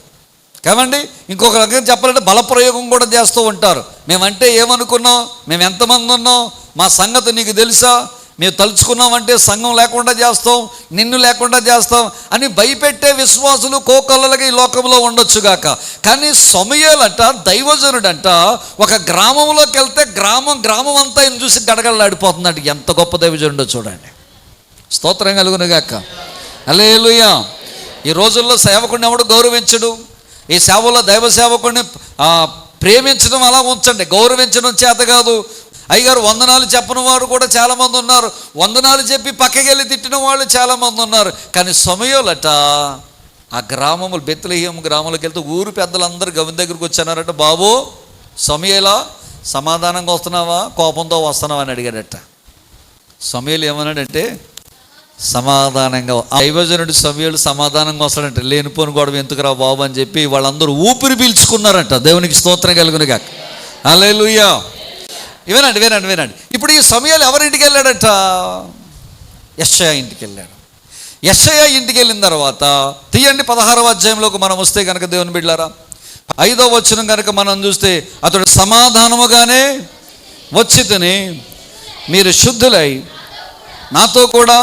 కావండి. ఇంకొక రకంగా చెప్పాలంటే బలప్రయోగం కూడా చేస్తూ ఉంటారు. మేమంటే ఏమనుకున్నాం, మేము ఎంతమంది ఉన్నాం, మా సంగతి నీకు తెలుసా, మేము తలుచుకున్నామంటే సంఘం లేకుండా చేస్తాం, నిన్ను లేకుండా చేస్తాం అని భయపెట్టే విశ్వాసులు కోకొల్లలుగా ఈ లోకంలో ఉండొచ్చుగాక. కానీ సమూయేలంట దైవజనుడంట ఒక గ్రామంలోకి వెళ్తే గ్రామం అంతా ఆయన చూసి గడగడలాడిపోతుందంట. ఎంత గొప్ప దైవజనుడో చూడండి. స్తోత్రం కలుగునుగాక. హల్లెలూయా. ఈ రోజుల్లో సేవకుడిని ఎవడు గౌరవించడు. ఈ సేవలో దైవ సేవకుడిని ప్రేమించడం అలా ఉంచండి, గౌరవించడం చేత కాదు. అయ్యగారు వందనాలు చెప్పని వారు కూడా చాలామంది ఉన్నారు, వందనాలు చెప్పి పక్కకి వెళ్ళి తిట్టిన వాళ్ళు చాలామంది ఉన్నారు. కానీ సమూయేలట ఆ గ్రామములు, బెత్లెహేము గ్రామంలోకి వెళ్తే ఊరు పెద్దలందరూ గవిని దగ్గరికి వచ్చారట. బాబు సమూయేలా, సమాధానంగా వస్తున్నావా, కోపంతో వస్తున్నావా అని అడిగాడట. సమూయేలు ఏమన్నాడంటే, సమాధానంగా. దైవజనుడు సమూయేలు సమాధానంగా వస్తాడంట. లేనిపోని గొడవ ఎందుకురా బాబు అని చెప్పి వాళ్ళందరూ ఊపిరి పీల్చుకున్నారంట. దేవునికి స్తోత్రం కలుగునుగాక. హల్లెలూయా. వినండి. ఇప్పుడు ఈ సమూయేలు ఎవరింటికి వెళ్ళాడట? యెషయా ఇంటికి వెళ్ళాడు. యెషయా ఇంటికి వెళ్ళిన తర్వాత తీయండి 16వ అధ్యాయంలోకి మనం వస్తే కనుక దేవుని బిడ్డలారా, 5వ వచనం కనుక మనం చూస్తే, అతడు సమాధానముగానే వచ్చి తిని మీరు శుద్ధులై నాతో కూడా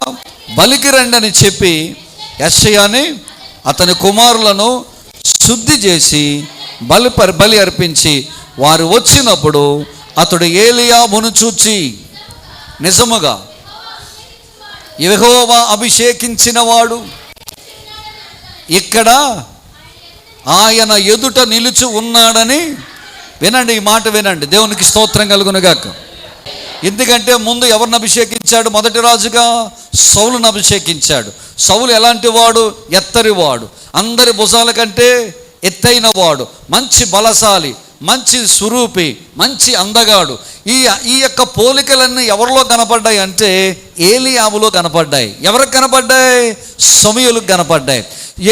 బలికి రండి అని చెప్పి యెషయాని అతని కుమారులను శుద్ధి చేసి బలి అర్పించి వారు వచ్చినప్పుడు అతడు ఏలీయాబును చూచి, నిజముగా యెహోవా అభిషేకించిన వాడు ఇక్కడ ఆయన ఎదుట నిలిచి ఉన్నాడని. వినండి, ఈ మాట వినండి. దేవునికి స్తోత్రం కలుగునుగాక. ఎందుకంటే ముందు ఎవరిని అభిషేకించాడు? మొదటి రాజుగా సౌలును అభిషేకించాడు. సౌలు ఎలాంటి వాడు? ఎత్తరివాడు, అందరి భుజాల కంటే ఎత్తైన వాడు, మంచి బలశాలి, మంచి స్వరూపి, మంచి అందగాడు. ఈ యొక్క పోలికలన్నీ ఎవరిలో కనపడ్డాయి అంటే ఏలీయాబులో కనపడ్డాయి. ఎవరికి కనపడ్డాయి? సమూయేలుకు కనపడ్డాయి.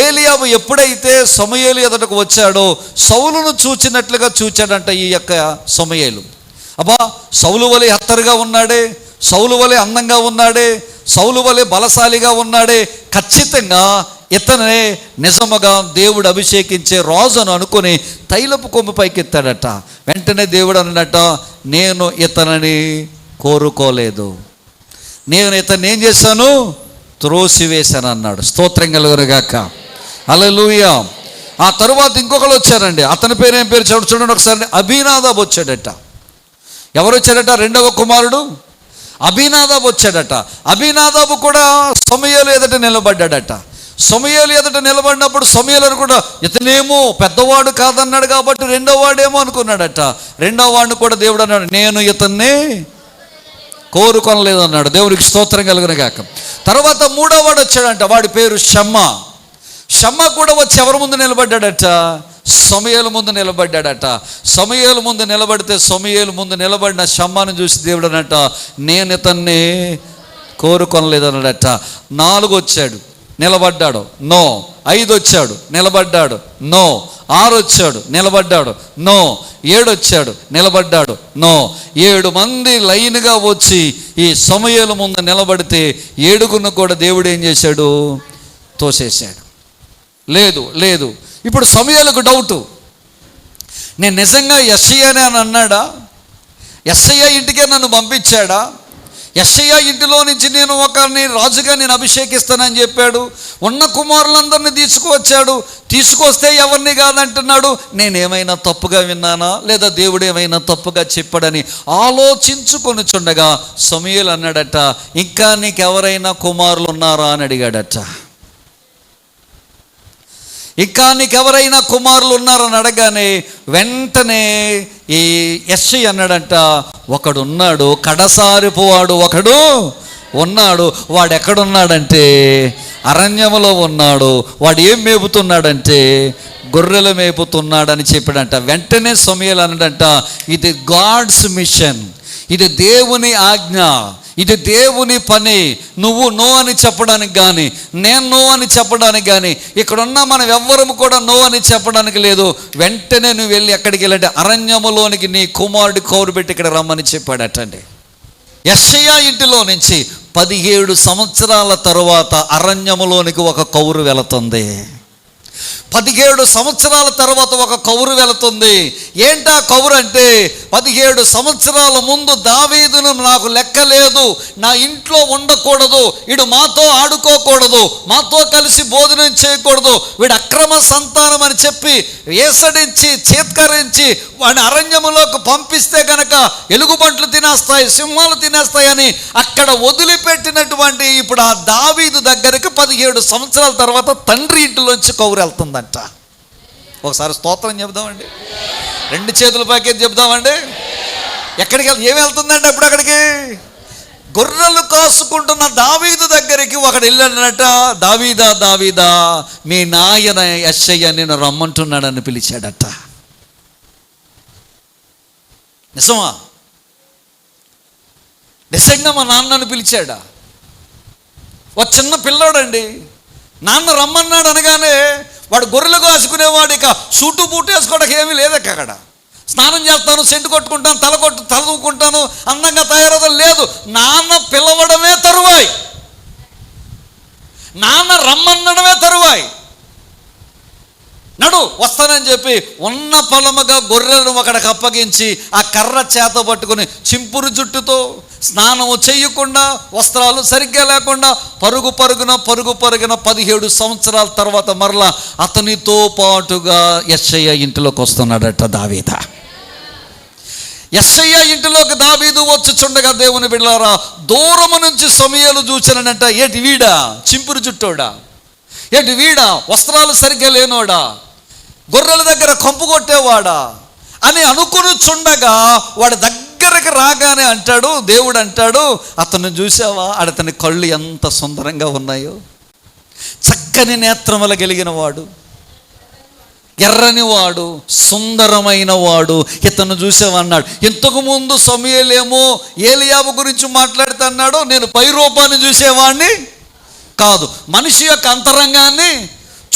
ఏలీయాబు ఎప్పుడైతే సమూయేలు ఎదుటకు వచ్చాడో సౌలును చూచినట్లుగా చూచాడంట ఈ యొక్క సమూయేలు. అబ్బా, సౌలు వలె ఎత్తరుగా ఉన్నాడే, సౌలు వలె అందంగా ఉన్నాడే, సౌలు వలె బలశాలిగా ఉన్నాడే, ఖచ్చితంగా ఇతనే నిజముగా దేవుడు అభిషేకించే రాజును అనుకుని తైలపు కొమ్ము పైకి ఎత్తాడట. వెంటనే దేవుడు అన్నట, నేను ఇతనిని కోరుకోలేదు, నేను ఇతన్ని ఏం చేశాను? త్రోసివేశాను అన్నాడు. స్తోత్రం కలుగునుగాక. హల్లెలూయా. ఆ తరువాత ఇంకొకరు వచ్చారండి. అతని పేరు ఏం పేరు చూడండి ఒకసారి. అబీనాదాబు వచ్చాడట. ఎవరు వచ్చాడట? 2వ కుమారుడు అబీనాదాబు వచ్చాడట. అబీనాదాబు కూడా సమూయేలు ఎదుట నిలబడ్డాడట. సమూయేలు ఎదుట నిలబడినప్పుడు సమూయేలు కూడా ఇతనేమో పెద్దవాడు కాదన్నాడు కాబట్టి 2వ వాడేమో అనుకున్నాడట. 2వ వాడిని కూడా దేవుడు అన్నాడు, నేను ఇతన్ని కోరుకొనలేదు అన్నాడు. దేవుడికి స్తోత్రం కలుగునుగాక. తర్వాత 3వ వాడు వచ్చాడంట. వాడి పేరు షమ్మా. షమ్మా కూడా వచ్చి ఎవరి ముందు నిలబడ్డాడట? సమూయేలు ముందు నిలబడ్డాడట. సమూయేలు ముందు నిలబడితే సమూయేలు ముందు నిలబడిన షమ్మాను చూసి దేవుడు అన్నట, నేను ఇతన్ని కోరుకొనలేదన్నాడట. 4 వచ్చాడు, నిలబడ్డాడు, నో. 5 వచ్చాడు, నిలబడ్డాడు, నో. 6 వచ్చాడు, నిలబడ్డాడు, నో. 7 వచ్చాడు, నిలబడ్డాడు, నో. 7 మంది లైన్గా వచ్చి ఈ సమూయేలు ముందు నిలబడితే 7గురిని కూడా దేవుడు ఏం చేశాడు? తోసేశాడు. లేదు. ఇప్పుడు సమూయేలుకు డౌటు, నేను నిజంగా యెషయానే అని అన్నాడా? యెషయా ఇంటికే నన్ను పంపించాడా? యెషయా ఇంటిలో నుంచి నేను ఒకరిని రాజుగా నేను అభిషేకిస్తానని చెప్పాడు. ఉన్న కుమారులందరినీ తీసుకొస్తే ఎవరిని కాదంటున్నాడు. నేనేమైనా తప్పుగా విన్నానా, లేదా దేవుడు ఏమైనా తప్పుగా చెప్పాడని ఆలోచించుకొనిచుండగా సమూయేలు అన్నాడట, ఇంకా నీకెవరైనా కుమారులు ఉన్నారా అని అడిగాడట. ఇంకా నీకెవరైనా కుమారులు ఉన్నారని అడగానే వెంటనే ఈ యెషయా అన్నాడంట, ఒకడున్నాడు, కడసారిపోవాడు ఒకడు ఉన్నాడు. వాడు ఎక్కడున్నాడంటే అరణ్యములో ఉన్నాడు. వాడు ఏం మేపుతున్నాడంటే గొర్రెలు మేపుతున్నాడని చెప్పాడంట. వెంటనే సమూయేలు అన్నాడంట, ఇది గాడ్స్ మిషన్, ఇది దేవుని ఆజ్ఞ, ఇది దేవుని పని. నువ్వు నో అని చెప్పడానికి కానీ, నేను నో అని చెప్పడానికి కానీ, ఇక్కడున్న మనం ఎవ్వరము కూడా నో అని చెప్పడానికి లేదు. వెంటనే నువ్వు వెళ్ళి ఎక్కడికి వెళ్ళంటే అరణ్యములోనికి నీ కుమారుడి కౌరు పెట్టి ఇక్కడ రమ్మని చెప్పాడటండి. యెషయా ఇంటిలో నుంచి 17 సంవత్సరాల తరువాత అరణ్యములోనికి ఒక కౌరు వెళుతుంది. 17 సంవత్సరాల తర్వాత ఒక కౌరు వెళుతుంది. ఏంటా కౌరు అంటే, 17 సంవత్సరాల ముందు దావీదును నాకు లెక్కలేదు, నా ఇంట్లో ఉండకూడదు, వీడు మాతో ఆడుకోకూడదు, మాతో కలిసి భోజనం చేయకూడదు, వీడు అక్రమ సంతానం అని చెప్పి ఏసడించి చీత్కరించి వాడిని అరణ్యములోకి పంపిస్తే కనుక ఎలుగుబంట్లు తినేస్తాయి, సింహాలు తినేస్తాయని అక్కడ వదిలిపెట్టినటువంటి ఇప్పుడు ఆ దావీదు దగ్గరికి 17 సంవత్సరాల తర్వాత తండ్రి ఇంటిలోంచి కౌరు వెళ్తుందంట. ఒకసారి స్తోత్రం చెబుదామండి, 2 చేతుల పైకి చెబుదామండి. ఎక్కడికి ఏమి వెళ్తుందండి? అప్పుడు అక్కడికి గొర్రెలు కాసుకుంటున్న దావీదు దగ్గరికి ఒకడు వెళ్ళాడనట. దావీదా, మీ నాయన యెషయా నేను రమ్మంటున్నాడని పిలిచాడట. నిజమా? నిజంగా మా నాన్నను పిలిచాడా? ఒక చిన్న పిల్లోడండి, నాన్న రమ్మన్నాడు అనగానే వాడు గొర్రెలు కాసుకునేవాడు. ఇక సూటు బూటు వేసుకోవడానికి ఏమీ లేదక్క. అక్కడ స్నానం చేస్తాను, సెంటు కొట్టుకుంటాను, తలదూకుంటాను, అందంగా తయారవుతా లేదు. నాన్న పిలవడమే తరువాయి, నాన్న రమ్మన్నడమే తరువాయి. నడు వస్తానని చెప్పి ఉన్న పొలముగా గొర్రెలను ఒకడికి అప్పగించి ఆ కర్ర చేత పట్టుకుని చింపురు జుట్టుతో స్నానము చేయకుండా వస్త్రాలు సరిగ్గా లేకుండా పరుగు పరుగున 17 సంవత్సరాల తర్వాత మరలా అతనితో పాటుగా యెషయా ఇంటిలోకి వస్తున్నాడట దావీదు. యెషయా ఇంటిలోకి దావీదు వచ్చుచుండగా దేవుని బిడ్డలారా, దూరము నుంచి సమూయేలు చూచానంట. ఏటి వీడా చింపురు జుట్టోడా, ఏటి వీడా వస్త్రాలు సరిగ్గా లేనోడా, గొర్రెల దగ్గర కంపు కొట్టేవాడా అని అనుకుని చుండగా వాడి దగ్గరికి రాగానే అంటాడు, దేవుడు అంటాడు, అతను చూసావా, అతని కళ్ళు ఎంత సుందరంగా ఉన్నాయో, చక్కని నేత్రములు కలిగిన వాడు, ఎర్రని వాడు, సుందరమైన వాడు, ఇతను చూసావా అన్నాడు. ఇంతకుముందు సమూయేలేమో ఏలీయాబు గురించి మాట్లాడుతూ అన్నాడు, నేను పై రూపాన్ని చూసేవాడిని కాదు, మనిషి యొక్క అంతరంగాన్ని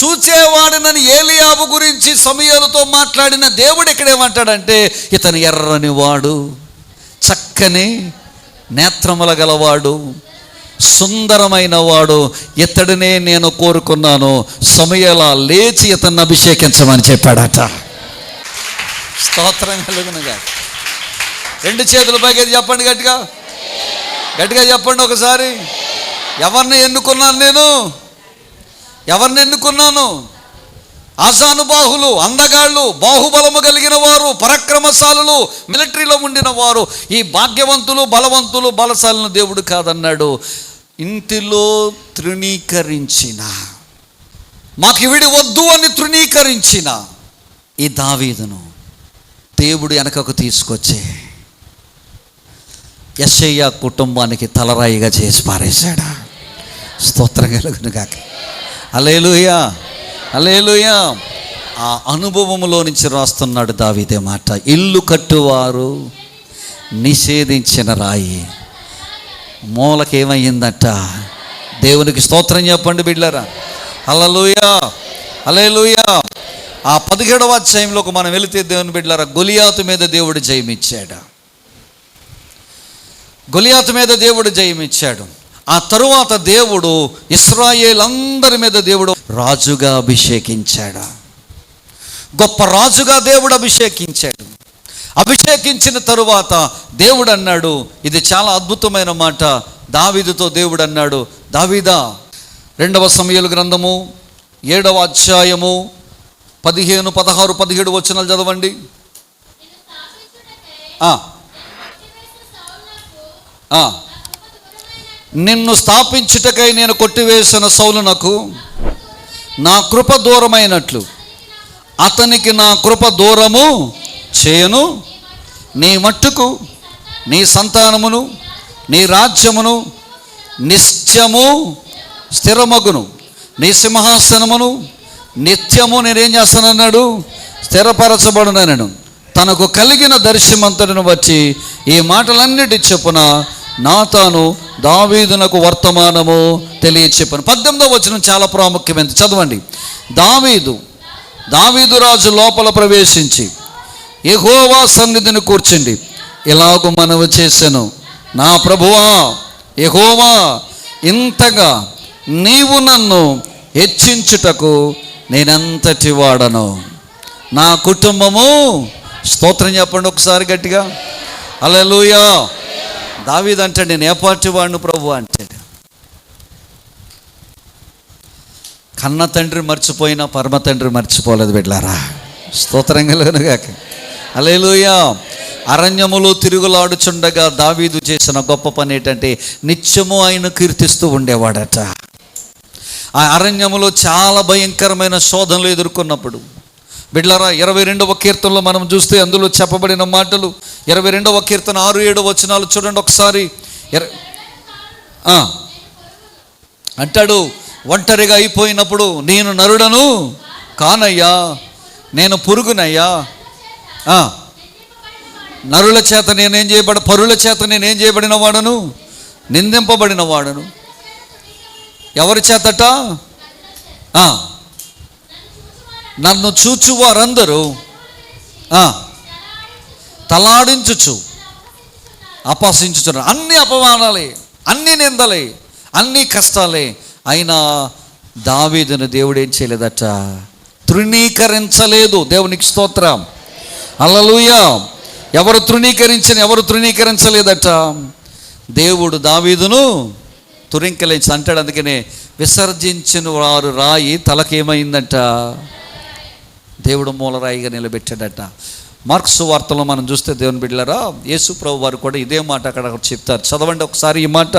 చూచేవాడినని ఏలీయాబు గురించి సమూయేలుతో మాట్లాడిన దేవుడు ఇక్కడేమంటాడంటే, ఇతను ఎర్రని వాడు, చక్కని నేత్రముల గలవాడు, సుందరమైన వాడు, ఇతడినే నేను కోరుకున్నాను, సమూయేలా లేచి ఇతన్ని అభిషేకించమని చెప్పాడట. స్తోత్రం కలుగునుగా. 2 చేతుల పైకి చెప్పండి, గట్టిగా చెప్పండి ఒకసారి. ఎవరిని ఎన్నుకున్నాను నేను? ఎవరిని ఎన్నుకున్నాను? ఆశానుబాహులు, అందగాళ్ళు, బాహుబలము కలిగిన వారు, పరాక్రమశాలులు, మిలిటరీలో ఉండిన వారు, ఈ భాగ్యవంతులు, బలవంతులు, బలశాలను దేవుడు కాదన్నాడు. ఇంటిలో తృణీకరించిన, మాకు ఇవిడి వద్దు అని తృణీకరించిన ఈ దావీదును దేవుడు వెనకకు తీసుకొచ్చి యెషయా కుటుంబానికి తలరాయిగా చేసి పారేశాడు. స్తోత్రం కలుగును గాక. హల్లెలూయా. హల్లెలూయా. ఆ అనుభవంలో నుంచి రాస్తున్నాడు దావీదే మాట. ఇల్లు కట్టువారు నిషేధించిన రాయి మూలకేమయ్యిందట. దేవునికి స్తోత్రం చెప్పండి బిడ్డలారా. హల్లెలూయా, హల్లెలూయా. ఆ 17వ అధ్యాయంలోకి మనం వెళితే దేవుని బిడ్డలారా, గొలియాతు మీద దేవుడు జయమిచ్చాడు. గొలియాతు మీద దేవుడు జయమిచ్చాడు. ఆ తరువాత దేవుడు ఇశ్రాయేలందరి మీద దేవుడు రాజుగా అభిషేకించాడు. గొప్ప రాజుగా దేవుడు అభిషేకించాడు. అభిషేకించిన తరువాత దేవుడు అన్నాడు, ఇది చాలా అద్భుతమైన మాట. దావీదుతో దేవుడు అన్నాడు, దావీదా, 2వ సమూయేలు గ్రంథము 7వ అధ్యాయము 15, 16, 17 వచనాలు చదవండి. నిన్ను స్థాపించుటకై నేను కొట్టివేసిన సౌలునకు నా కృప దూరమైనట్లు అతనికి నా కృప దూరము చేయను. నీ మట్టుకు నీ సంతానమును నీ రాజ్యమును నిత్యము స్థిరమగును. నీ సింహాసనమును నిత్యము నేనేం చేస్తానన్నాడు, స్థిరపరచబడునను. తనకు కలిగిన దర్శనమంతటిని బట్టి ఈ మాటలన్నిటి చెప్పున నాతాను దావీదునకు వర్తమానము తెలియచెప్పను. 18వ వచనం చాలా ప్రాముఖ్యమైనది, చదవండి. దావీదు రాజు లోపల ప్రవేశించి యెహోవా సన్నిధిని కూర్చుండి ఇలాగు మనవి చేసెను, నా ప్రభువా యెహోవా, ఇంతగా నీవు నన్ను హెచ్చించుటకు నేనెంతటి వాడను. నా కుటుంబము, స్తోత్రం చెప్పండి ఒకసారి గట్టిగా, హల్లెలూయా. దావీదు అంటాడు, నేను ఏ పార్టీ వాడిని ప్రభు అంటాడు. కన్న తండ్రి మర్చిపోయినా పరమ తండ్రి మర్చిపోలేదు బిడ్డలారా. స్తోత్రం కలుగునుగాక. హల్లెలూయా. అరణ్యములో తిరుగులాడుచుండగా దావీదు చేసిన గొప్ప పని ఏంటంటే నిత్యము ఆయన కీర్తిస్తూ ఉండేవాడట. ఆ అరణ్యములో చాలా భయంకరమైన శోధనలు ఎదుర్కొన్నప్పుడు బిడ్డలారా, 22వ కీర్తనలో మనం చూస్తే అందులో చెప్పబడిన మాటలు, 22వ కీర్తన 6, 7 వచనాలు చూడండి ఒకసారి. అంటాడు, ఒంటరిగా అయిపోయినప్పుడు నేను నరుడను కానయ్యా, నేను పురుగునయ్యా, నరుల చేత నేనేం పరుల చేత నేనేం చేయబడిన వాడను, నిందింపబడిన వాడను. ఎవరి చేతట? నన్ను చూచు వారందరూ తలాడించుచు అపహసించుచున్నారు. అన్ని అపమానాలే, అన్ని నిందలే, అన్ని కష్టాలే. అయినా దావీదును దేవుడు ఏం చేయలేదట, తృణీకరించలేదు. దేవునికి స్తోత్రం, హల్లెలూయా. ఎవరు తృణీకరించలేదట. దేవుడు దావీదును తురింకలించి అంటాడు. అందుకనే విసర్జించిన వారు రాయి తలకేమైందట, దేవుడు మూలరాయిగా నిలబెట్టాడట. మార్క్స్ వార్తలో మనం చూస్తే దేవుని బిడ్డలారా, యేసు ప్రభు వారు కూడా ఇదే మాట అక్కడ చెప్తారు. చదవండి ఒకసారి ఈ మాట.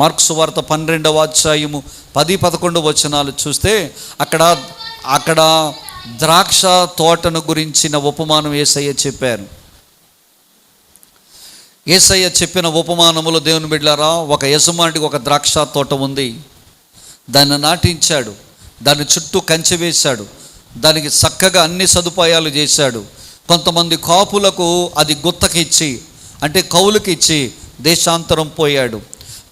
మార్క్స్ వార్త 12వ అధ్యాయము 10, 11 వచనాలు చూస్తే అక్కడ ద్రాక్ష తోటను గురించిన ఉపమానం యేసయ్య చెప్పారు. యేసయ్య చెప్పిన ఉపమానములో దేవుని బిడ్డలారా, ఒక యజమానికి ఒక ద్రాక్ష తోట ఉంది. దాన్ని నాటించాడు, దాని చుట్టూ కంచె వేశాడు, దానికి చక్కగా అన్ని సదుపాయాలు చేశాడు. కొంతమంది కాపులకు అది గుత్తకిచ్చి, అంటే కౌలుకి ఇచ్చి దేశాంతరం పోయాడు.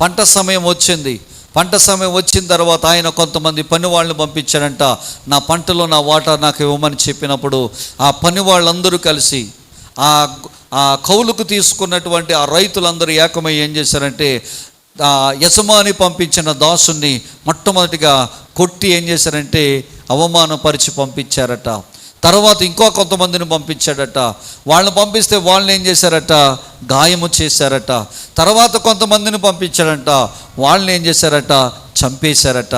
పంట సమయం వచ్చింది. పంట సమయం వచ్చిన తర్వాత ఆయన కొంతమంది పని వాళ్ళని పంపించాడంట. నా పంటలో నా వాటా నాకు ఇవ్వమని చెప్పినప్పుడు ఆ పని వాళ్ళందరూ కలిసి ఆ కౌలుకు తీసుకున్నటువంటి ఆ రైతులందరూ ఏకమై ఏం చేశారంటే, యజమాని పంపించిన దాసుని మొట్టమొదటిగా కొట్టి ఏం చేశారంటే అవమానపరిచి పంపించారట. తర్వాత ఇంకో కొంతమందిని పంపించాడట. వాళ్ళని పంపిస్తే వాళ్ళని ఏం చేశారట, గాయము చేశారట. తర్వాత కొంతమందిని పంపించాడట, వాళ్ళని ఏం చేశారట, చంపేశారట.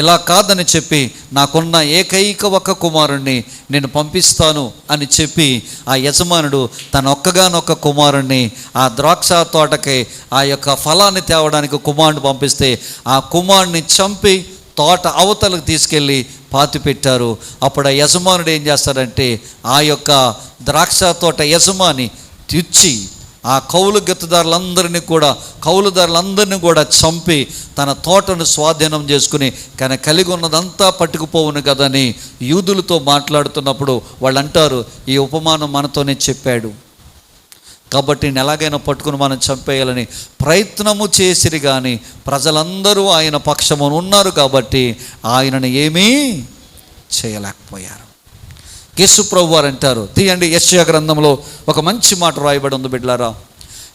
ఇలా కాదని చెప్పి నాకున్న ఏకైక ఒక్క కుమారుణ్ణి నేను పంపిస్తాను అని చెప్పి ఆ యజమానుడు తన ఒక్కగానొక్క కుమారుణ్ణి ఆ ద్రాక్ష తోటకి ఆ యొక్క ఫలాన్ని తేవడానికి కుమారుని పంపిస్తే ఆ కుమారుని చంపి తోట అవతలకు తీసుకెళ్ళి పాతి పెట్టారు. అప్పుడు ఆ యజమానుడు ఏం చేస్తాడంటే ఆ యొక్క ద్రాక్ష తోట యజమాని తెచ్చి ఆ కౌలుదారులందరినీ కూడా చంపి తన తోటను స్వాధీనం చేసుకుని కానీ కలిగి ఉన్నదంతా పట్టుకుపోవును కదని యూదులతో మాట్లాడుతున్నప్పుడు వాళ్ళు అంటారు, ఈ ఉపమానం మనతోనే చెప్పాడు కాబట్టి ఎలాగైనా పట్టుకుని మనం చంపేయాలని ప్రయత్నము చేసిరి, కానీ ప్రజలందరూ ఆయన పక్షమున ఉన్నారు కాబట్టి ఆయనను ఏమీ చేయలేకపోయారు. యేసు ప్రభువు వారు అంటారు, తీయండి యెషయా గ్రంథంలో ఒక మంచి మాట రాయబడి ఉంది బిడ్డలారా.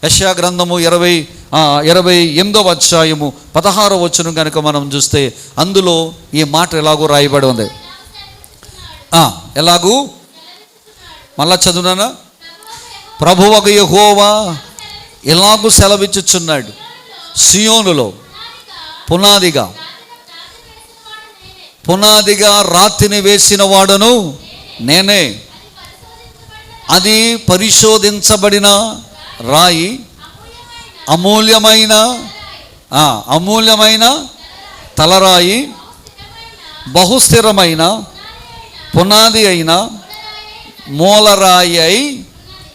యెషయా గ్రంథము 28వ అధ్యాయము 16వ వచనం కనుక మనం చూస్తే అందులో ఈ మాట ఎలాగూ రాయబడి ఉంది. ఎలాగూ మళ్ళా చదువునా, ప్రభువగు యెహోవా ఎలాగూ సెలవిచ్చుచున్నాడు, సియోనులో పునాదిగా రాతిని వేసిన వాడను నేనే, అది పరిశోధించబడిన రాయి, అమూల్యమైన తలరాయి, బహుస్థిరమైన పునాది అయిన మూలరాయి అయి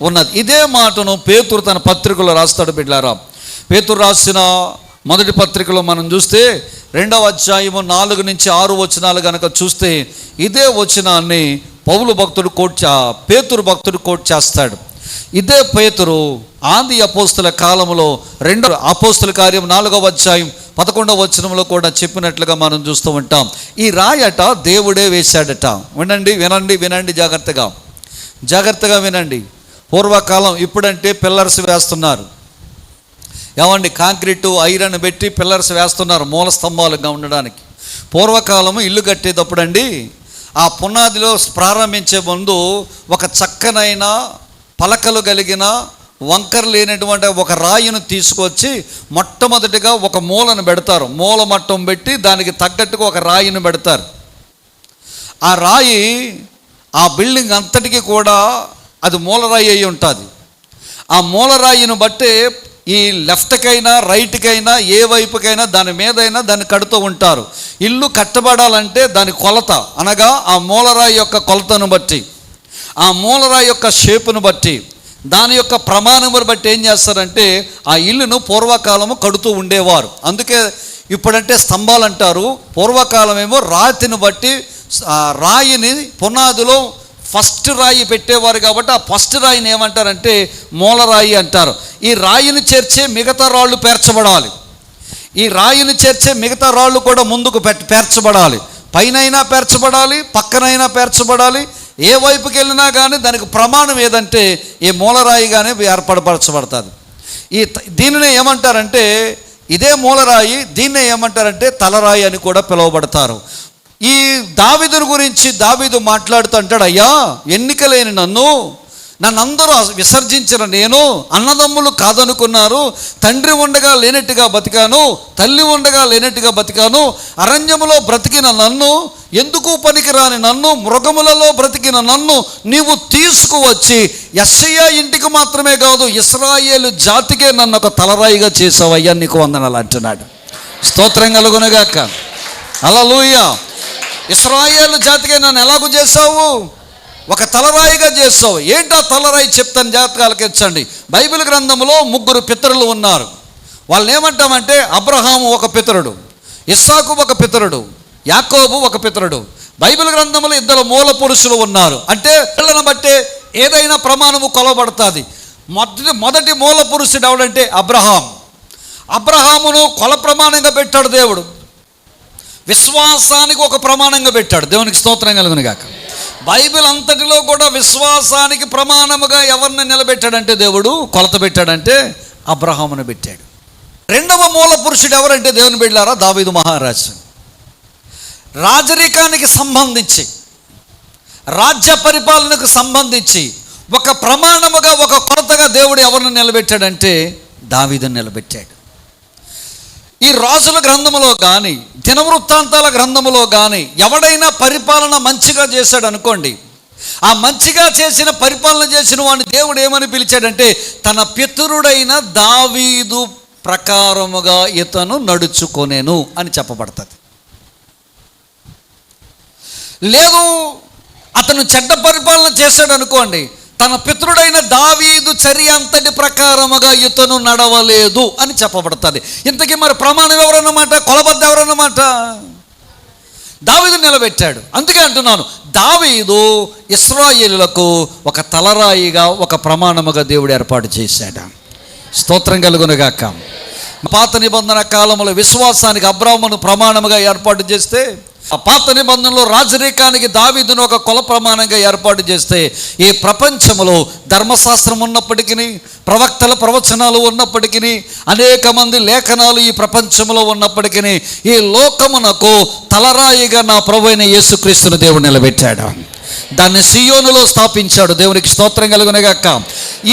ఉన్నది. ఇదే మాటను పేతురు తన పత్రికలో రాస్తాడు బిడ్డలారా. పేతురు రాసిన మొదటి పత్రికలో మనం చూస్తే 2వ అధ్యాయము 4 నుంచి 6 వచనాలు కనుక చూస్తే ఇదే వచనాన్ని పేతురు భక్తుడు కోట్ చేస్తాడు. ఇదే పేతురు ఆది అపోస్తుల కాలంలో 2వ అపోస్తుల కార్యం 4వ అధ్యాయం 11వ వచనంలో కూడా చెప్పినట్లుగా మనం చూస్తూ ఉంటాం. ఈ రాయట దేవుడే వేశాడట. వినండి జాగ్రత్తగా వినండి. పూర్వకాలం ఇప్పుడంటే పిల్లర్స్ వేస్తున్నారు, ఏమండి, కాంక్రీటు ఐరన్ పెట్టి పిల్లర్స్ వేస్తున్నారు మూల స్తంభాలుగా ఉండడానికి. పూర్వకాలము ఇల్లు కట్టేటప్పుడు అండి ఆ పునాదిలో ప్రారంభించే ముందు ఒక చక్కనైన పలకలు కలిగిన వంకర లేనటువంటి ఒక రాయిని తీసుకొచ్చి మొట్టమొదటిగా ఒక మూలను పెడతారు. మూల మట్టం పెట్టి దానికి తగ్గట్టుగా ఒక రాయిని పెడతారు. ఆ రాయి ఆ బిల్డింగ్ అంతటికి కూడా అది మూలరాయి అయి ఉంటుంది. ఆ మూలరాయిని బట్టే ఈ లెఫ్ట్కైనా రైట్కైనా ఏ వైపుకైనా దాని మీదైనా దాన్ని కడుతూ ఉంటారు. ఇల్లు కట్టబడాలంటే దాని కొలత అనగా ఆ మూలరాయి యొక్క కొలతను బట్టి, ఆ మూలరాయి యొక్క షేపును బట్టి, దాని యొక్క ప్రమాణమును బట్టి ఏం చేస్తారంటే ఆ ఇల్లును పూర్వకాలము కడుతూ ఉండేవారు. అందుకే ఇప్పుడంటే స్తంభాలు అంటారు, పూర్వకాలం ఏమో రాతిని బట్టి రాయిని పునాదిలో ఫస్ట్ రాయి పెట్టేవారు కాబట్టి ఆ ఫస్ట్ రాయిని ఏమంటారంటే మూలరాయి అంటారు. ఈ రాయిని చేర్చే మిగతా రాళ్ళు పేర్చబడాలి. ఈ రాయిని చేర్చే మిగతా రాళ్ళు కూడా ముందుకు పేర్చబడాలి. పైనైనా పేర్చబడాలి, పక్కనైనా పేర్చబడాలి. ఏ వైపుకి వెళ్ళినా కానీ దానికి ప్రమాణం ఏదంటే ఈ మూలరాయిగానే ఏర్పడపరచబడుతుంది. దీనినే ఏమంటారంటే ఇదే మూలరాయి, దీన్నే ఏమంటారంటే తలరాయి అని కూడా పిలువబడతారు. ఈ దావీదుని గురించి దావీదు మాట్లాడుతూ అంటాడు, అయ్యా, ఎన్నిక లేని నన్ను అందరూ విసర్జించిన నేను, అన్నదమ్ములు కాదనుకున్నారు, తండ్రి ఉండగా లేనట్టుగా బతికాను, తల్లి ఉండగా లేనట్టుగా బతికాను, అరణ్యములో బ్రతికిన నన్ను, ఎందుకు పనికిరాని నన్ను, మృగములలో బ్రతికిన నన్ను నీవు తీసుకువచ్చి యెషయా ఇంటికి మాత్రమే కాదు ఇశ్రాయేలు జాతికే నన్ను ఒక తలరాయిగా చేసావయ్యా, నీకు వందనాలు అంటున్నాడు. స్తోత్రం కలుగునుగాక. హల్లెలూయా. ఇశ్రాయేలు జాతికే నన్ను ఎలాగూ చేసావు? ఒక తలరాయిగా చేస్తావు. ఏంటో తలరాయి చెప్తాను, జాతకాలకు ఇచ్చండి. బైబిల్ గ్రంథంలో 3 పితరులు ఉన్నారు. వాళ్ళని ఏమంటామంటే అబ్రహాము ఒక పితరుడు, ఇస్సాకు ఒక పితరుడు, యాకోబు ఒక పితరుడు. బైబిల్ గ్రంథంలో 2 మూల పురుషులు ఉన్నారు. అంటే పిల్లలను బట్టే ఏదైనా ప్రమాణము కొలబడుతుంది. మొదటి మూల పురుషుడు ఎవడంటే అబ్రహామును కొల ప్రమాణంగా పెట్టాడు దేవుడు. విశ్వాసానికి ఒక ప్రమాణంగా పెట్టాడు. దేవునికి స్తోత్రం కలుగును గాక. బైబిల్ అంతటిలో కూడా విశ్వాసానికి ప్రమాణముగా ఎవరిని నిలబెట్టాడంటే దేవుడు, కొలత పెట్టాడంటే అబ్రహామును పెట్టాడు. 2వ మూల పురుషుడు ఎవరంటే దేవుని బిడ్డలారా దావీదు మహారాజు. రాజరికానికి సంబంధించి, రాజ్య పరిపాలనకు సంబంధించి ఒక ప్రమాణముగా ఒక కొలతగా దేవుడు ఎవరిని నిలబెట్టాడంటే దావీదుని నిలబెట్టాడు. ఈ రాజుల గ్రంథములో కానీ దినవృత్తాంతాల గ్రంథములో కానీ ఎవడైనా పరిపాలన మంచిగా చేశాడు అనుకోండి, ఆ మంచిగా చేసిన పరిపాలన చేసిన వాడిని దేవుడు ఏమని పిలిచాడంటే తన పితరుడైన దావీదు ప్రకారముగా ఇతను నడుచుకొనేను అని చెప్పబడుతుంది. లేదు, అతను చెడ్డ పరిపాలన చేశాడు అనుకోండి, తన పితరుడైన దావీదు చర్య అంతటి ప్రకారముగా ఇతను నడవలేదు అని చెప్పబడుతుంది. ఇంతకీ మరి ప్రమాణం ఎవరన్నమాట? కొలబద్ద ఎవరన్నమాట? దావీదు నిలబెట్టాడు. అందుకే అంటున్నాను, దావీదు ఇశ్రాయేలులకు ఒక తలరాయిగా, ఒక ప్రమాణముగా దేవుడు ఏర్పాటు చేశాడు. స్తోత్రం కలుగునుగాక. పాత నిబంధన కాలంలో విశ్వాసానికి అబ్రాహామును ప్రమాణముగా ఏర్పాటు చేస్తే, ఆ పాత నిబంధనలో రాజరికానికి దావీదును ఒక కుల ప్రమాణంగా ఏర్పాటు చేస్తే, ఈ ప్రపంచంలో ధర్మశాస్త్రం ఉన్నప్పటికీ, ప్రవక్తల ప్రవచనాలు ఉన్నప్పటికీ, అనేక మంది లేఖనాలు ఈ ప్రపంచంలో ఉన్నప్పటికీ, ఈ లోకమునకు తలరాయిగా నా ప్రభువైన యేసుక్రీస్తును దేవుడు నిలబెట్టాడు. దాన్ని సియోనులో స్థాపించాడు. దేవునికి స్తోత్రం కలుగునుగాక.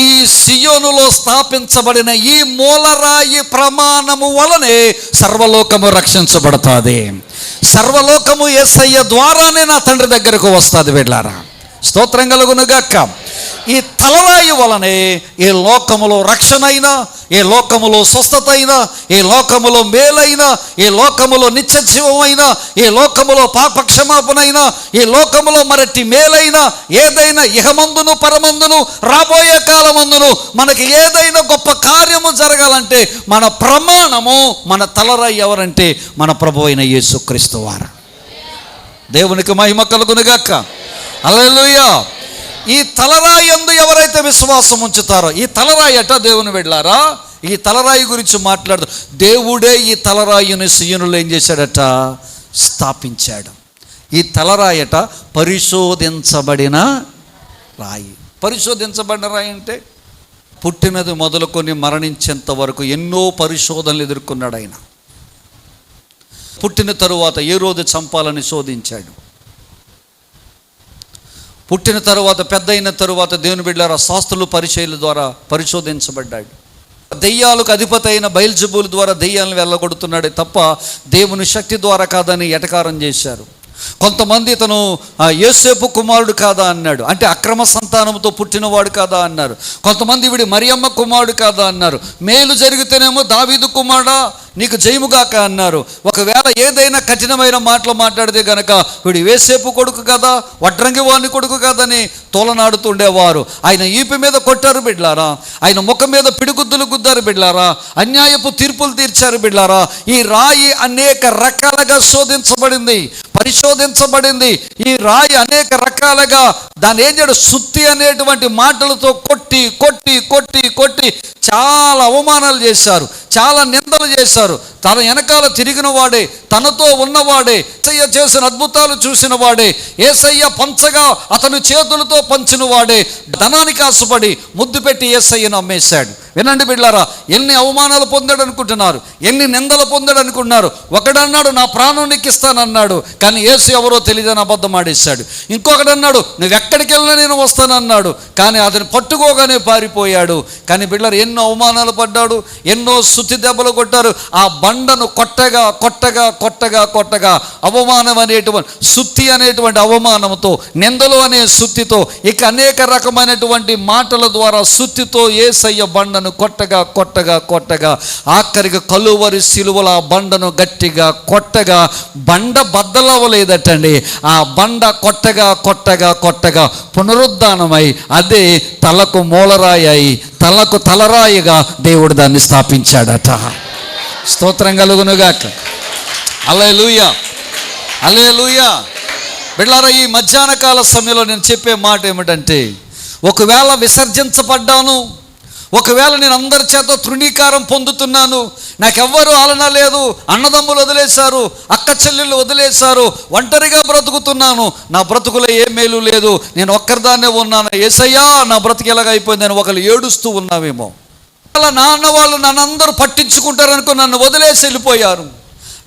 ఈ సియోనులో స్థాపించబడిన ఈ మూలరాయి ప్రమాణము వలనే సర్వలోకము రక్షించబడుతుంది. సర్వలోకము యేసయ్య ద్వారానే నా తండ్రి దగ్గరకు వస్తుంది. వెళ్ళారా? స్తోత్రం కలుగునుగాక. ఈ తలరాయి వలనే ఈ లోకములో రక్షణ అయినా, ఈ లోకములో స్వస్థత అయినా, ఈ లోకములో మేలైనా, ఈ లోకములో నిత్య జీవమైనా, ఈ లోకములో పాపక్షమాపణ అయినా, ఈ లోకములో మరటి మేలైనా, ఏదైనా ఇహమందును పరమందును రాబోయే కాలమందును మనకి ఏదైనా గొప్ప కార్యము జరగాలంటే మన ప్రమాణము, మన తలరాయి ఎవరంటే మన ప్రభువైన యేసుక్రీస్తు వారు. దేవునికి మహిమ కలుగునుగాక. హల్లెలూయా. ఈ తలరాయి యందు ఎవరైతే విశ్వాసం ఉంచుతారో, ఈ తలరాయి అట దేవుని వెళ్ళారా, ఈ తలరాయి గురించి మాట్లాడు. దేవుడే ఈ తలరాయిని సియోనులో ఏం చేశాడట? స్థాపించాడు. ఈ తలరాయట పరిశోధించబడిన రాయి. పరిశోధించబడిన రాయి అంటే పుట్టినది మొదలుకొని మరణించేంత వరకు ఎన్నో పరిశోధనలు ఎదుర్కొన్నాడు ఆయన. పుట్టిన తరువాత ఏ రోజు చంపాలని శోధించాడు. పుట్టిన తరువాత, పెద్ద అయిన తరువాత దేవుని బిడ్డలారా శాస్త్రులు పరిచయాల ద్వారా పరిశోధించబడ్డాడు. దెయ్యాలకు అధిపతి అయిన బయల్జెబూలు ద్వారా దెయ్యాలను వెళ్ళగొడుతున్నాడే తప్ప దేవుని శక్తి ద్వారా కాదని ఎటకారం చేశారు. కొంతమంది ఇతను యోసేపు కుమారుడు కాదా అన్నాడు, అంటే అక్రమ సంతానంతో పుట్టినవాడు కాదా అన్నారు. కొంతమంది వీడి మరియమ్మ కుమారుడు కాదా అన్నారు. మేలు జరిగితేనేమో దావీదు కుమారుడా నీకు జయముగాక అన్నారు. ఒకవేళ ఏదైనా కఠినమైన మాటలు మాట్లాడితే గనక వీడు యోసేపు కొడుకు కదా, వడ్రంగి వాని కొడుకు కాదని తోలనాడుతుండేవారు. ఆయన ఈపి మీద కొట్టారు బిడ్లారా, ఆయన ముఖం మీద పిడిగుద్దులు గుద్దారు బిడ్లారా, అన్యాయపు తీర్పులు తీర్చారు బిడ్లారా. ఈ రాయి అనేక రకాలుగా శోధించబడింది, పరిశోధించబడింది. ఈ రాయి అనేక రకాలుగా దాన్ని ఏం చేయడు, సుత్తి అనేటువంటి మాటలతో కొట్టి కొట్టి కొట్టి కొట్టి చాలా అవమానాలు చేశారు, చాలా నిందలు చేశారు. తన వెనకాల తిరిగిన వాడే, తనతో ఉన్నవాడే, యేసయ్య చేసిన అద్భుతాలు చూసిన వాడే, యేసయ్య పంచగా అతని చేతులతో పంచిన వాడే ధనానికి ఆశపడి ముద్దు పెట్టి యేసయ్యను అమ్మేశాడు. వినండి బిడ్లారా, ఎన్ని అవమానాలు పొందాడు అనుకుంటున్నారు, ఎన్ని నిందలు పొందాడు అనుకుంటున్నారు. ఒకడన్నాడు నా ప్రాణం నీకు ఇస్తానన్నాడు, కానీ యేసు ఎవరో తెలియదని అబద్ధం ఆడేశాడు. ఇంకొకడన్నాడు నువ్వు ఎక్కడికి వెళ్ళినా నేను వస్తానన్నాడు, కానీ అతను పట్టుకోగానే పారిపోయాడు. కానీ బిడ్లారు ఎన్నో అవమానాలు పడ్డాడు, ఎన్నో సుత్తి దెబ్బలు కొట్టారు. ఆ బండను కొట్టగా కొట్టగా కొట్టగా కొట్టగా అవమానం అనేటువంటి సుత్తి అనేటువంటి అవమానంతో, నిందలు అనే సుత్తితో, ఇక అనేక రకమైనటువంటి మాటల ద్వారా సుత్తితో యేసయ్య బండను కొట్టగా కొట్టగా కొట్టగా ఆఖరికి కలువరి సిలువల ఆ బండను గట్టిగా కొట్టగా బండ బద్దలవ్వలేదటండి. ఆ బండ కొట్టగా కొట్టగా కొట్టగా పునరుద్ధానమై అదే తలకు మూలరాయి, తలకు తలరాయిగా దేవుడు దాన్ని స్థాపించాడట. స్తోత్రం కలుగునుగాక. హల్లెలూయా, హల్లెలూయా. బిడ్డలారా, ఈ మధ్యాహ్న కాల సమయంలో నేను చెప్పే మాట ఏమిటంటే, ఒకవేళ విసర్జించబడ్డాను, ఒకవేళ నేను అందరి చేత తృణీకారం పొందుతున్నాను, నాకెవ్వరూ ఆలన లేదు, అన్నదమ్ములు వదిలేశారు, అక్క చెల్లెళ్ళు వదిలేశారు, ఒంటరిగా బ్రతుకుతున్నాను, నా బ్రతుకులో ఏ మేలు లేదు, నేను ఒక్కరిదాన్నే ఉన్నాను, యేసయ్యా నా బ్రతుకు ఎలాగైపోయింది అని ఒకళ్ళు ఏడుస్తూ ఉన్నావేమో. అలా నాన్న వాళ్ళు నన్ను అందరూ పట్టించుకుంటారనుకో నన్ను వదిలేసి వెళ్ళిపోయారు,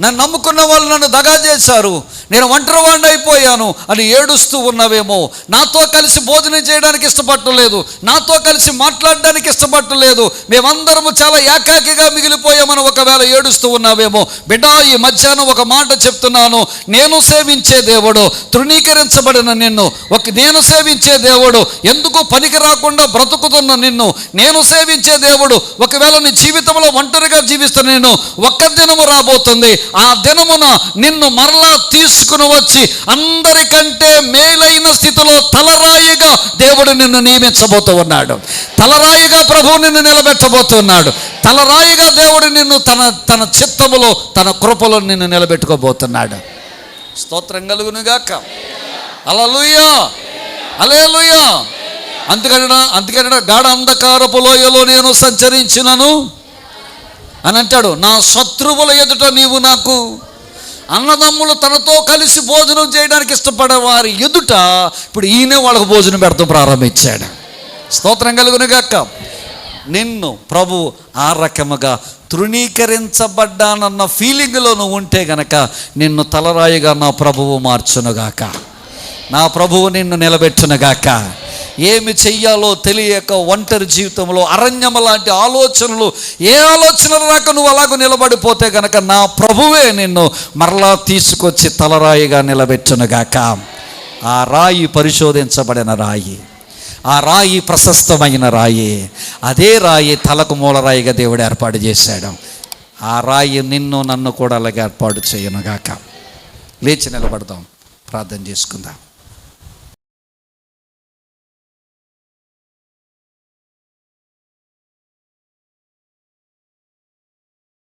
నన్ను నమ్ముకున్న వాళ్ళు నన్ను దగా చేశారు, నేను ఒంటరివాడిని అయిపోయాను అని ఏడుస్తూ ఉన్నావేమో. నాతో కలిసి భోజనం చేయడానికి ఇష్టపడలేదు, నాతో కలిసి మాట్లాడడానికి ఇష్టపడలేదు, మేమందరము చాలా ఏకాకిగా మిగిలిపోయామని ఒకవేళ ఏడుస్తూ ఉన్నావేమో. బిడ్డ, ఈ మధ్యాహ్నం ఒక మాట చెప్తున్నాను, నేను సేవించే దేవుడు తృణీకరించబడిన నిన్ను, నేను సేవించే దేవుడు ఎందుకు పనికి రాకుండా బ్రతుకుతున్న నిన్ను, నేను సేవించే దేవుడు ఒకవేళ నీ జీవితంలో ఒంటరిగా జీవిస్తున్న నిన్ను, ఒక్క దినము రాబోతుంది, ఆ దినమున నిన్ను మరలా తీసుకుని వచ్చి అందరికంటే మేలైన స్థితిలో తలరాయిగా దేవుడు నిన్ను నియమించబోతూ ఉన్నాడు. తలరాయిగా ప్రభువు నిన్ను నిలబెట్టబోతున్నాడు. తలరాయిగా దేవుడు నిన్ను తన చిత్తములో, తన కృపలో నిన్ను నిలబెట్టుకోబోతున్నాడు. స్తోత్రం కలుగునుగాక. హల్లెలూయా, హల్లెలూయా. అందుకని గాఢ అంధకారపు లోయలో నేను సంచరించినను అని అంటాడు. నా శత్రువుల ఎదుట నీవు నాకు, అన్నదమ్ములు తనతో కలిసి భోజనం చేయడానికి ఇష్టపడే వారి ఎదుట ఇప్పుడు ఈయనే వాళ్ళకు భోజనం పెడతాం ప్రారంభించాడు. స్తోత్రం కలుగునుగాక. నిన్ను ప్రభు ఆ రకముగా తృణీకరించబడ్డానన్న ఫీలింగ్లో నువ్వు ఉంటే గనక నిన్ను తలరాయిగా నా ప్రభువు మార్చునుగాక. నా ప్రభువు నిన్ను నిలబెట్టునుగాక. ఏమి చెయ్యాలో తెలియక ఒంటరి జీవితంలో అరణ్యము లాంటి ఆలోచనలు, ఏ ఆలోచనలు రాక నువ్వు అలాగ నిలబడిపోతే గనక నా ప్రభువే నిన్ను మరలా తీసుకొచ్చి తలరాయిగా నిలబెట్టునుగాక. ఆ రాయి పరిశోధించబడిన రాయి, ఆ రాయి ప్రశస్తమైన రాయి. అదే రాయి తలకు మూలరాయిగా దేవుడు ఏర్పాటు చేశాడు. ఆ రాయి నిన్ను నన్ను కూడా అలాగే ఏర్పాటు చేయనుగాక. లేచి నిలబడదాం, ప్రార్థన చేసుకుందాం.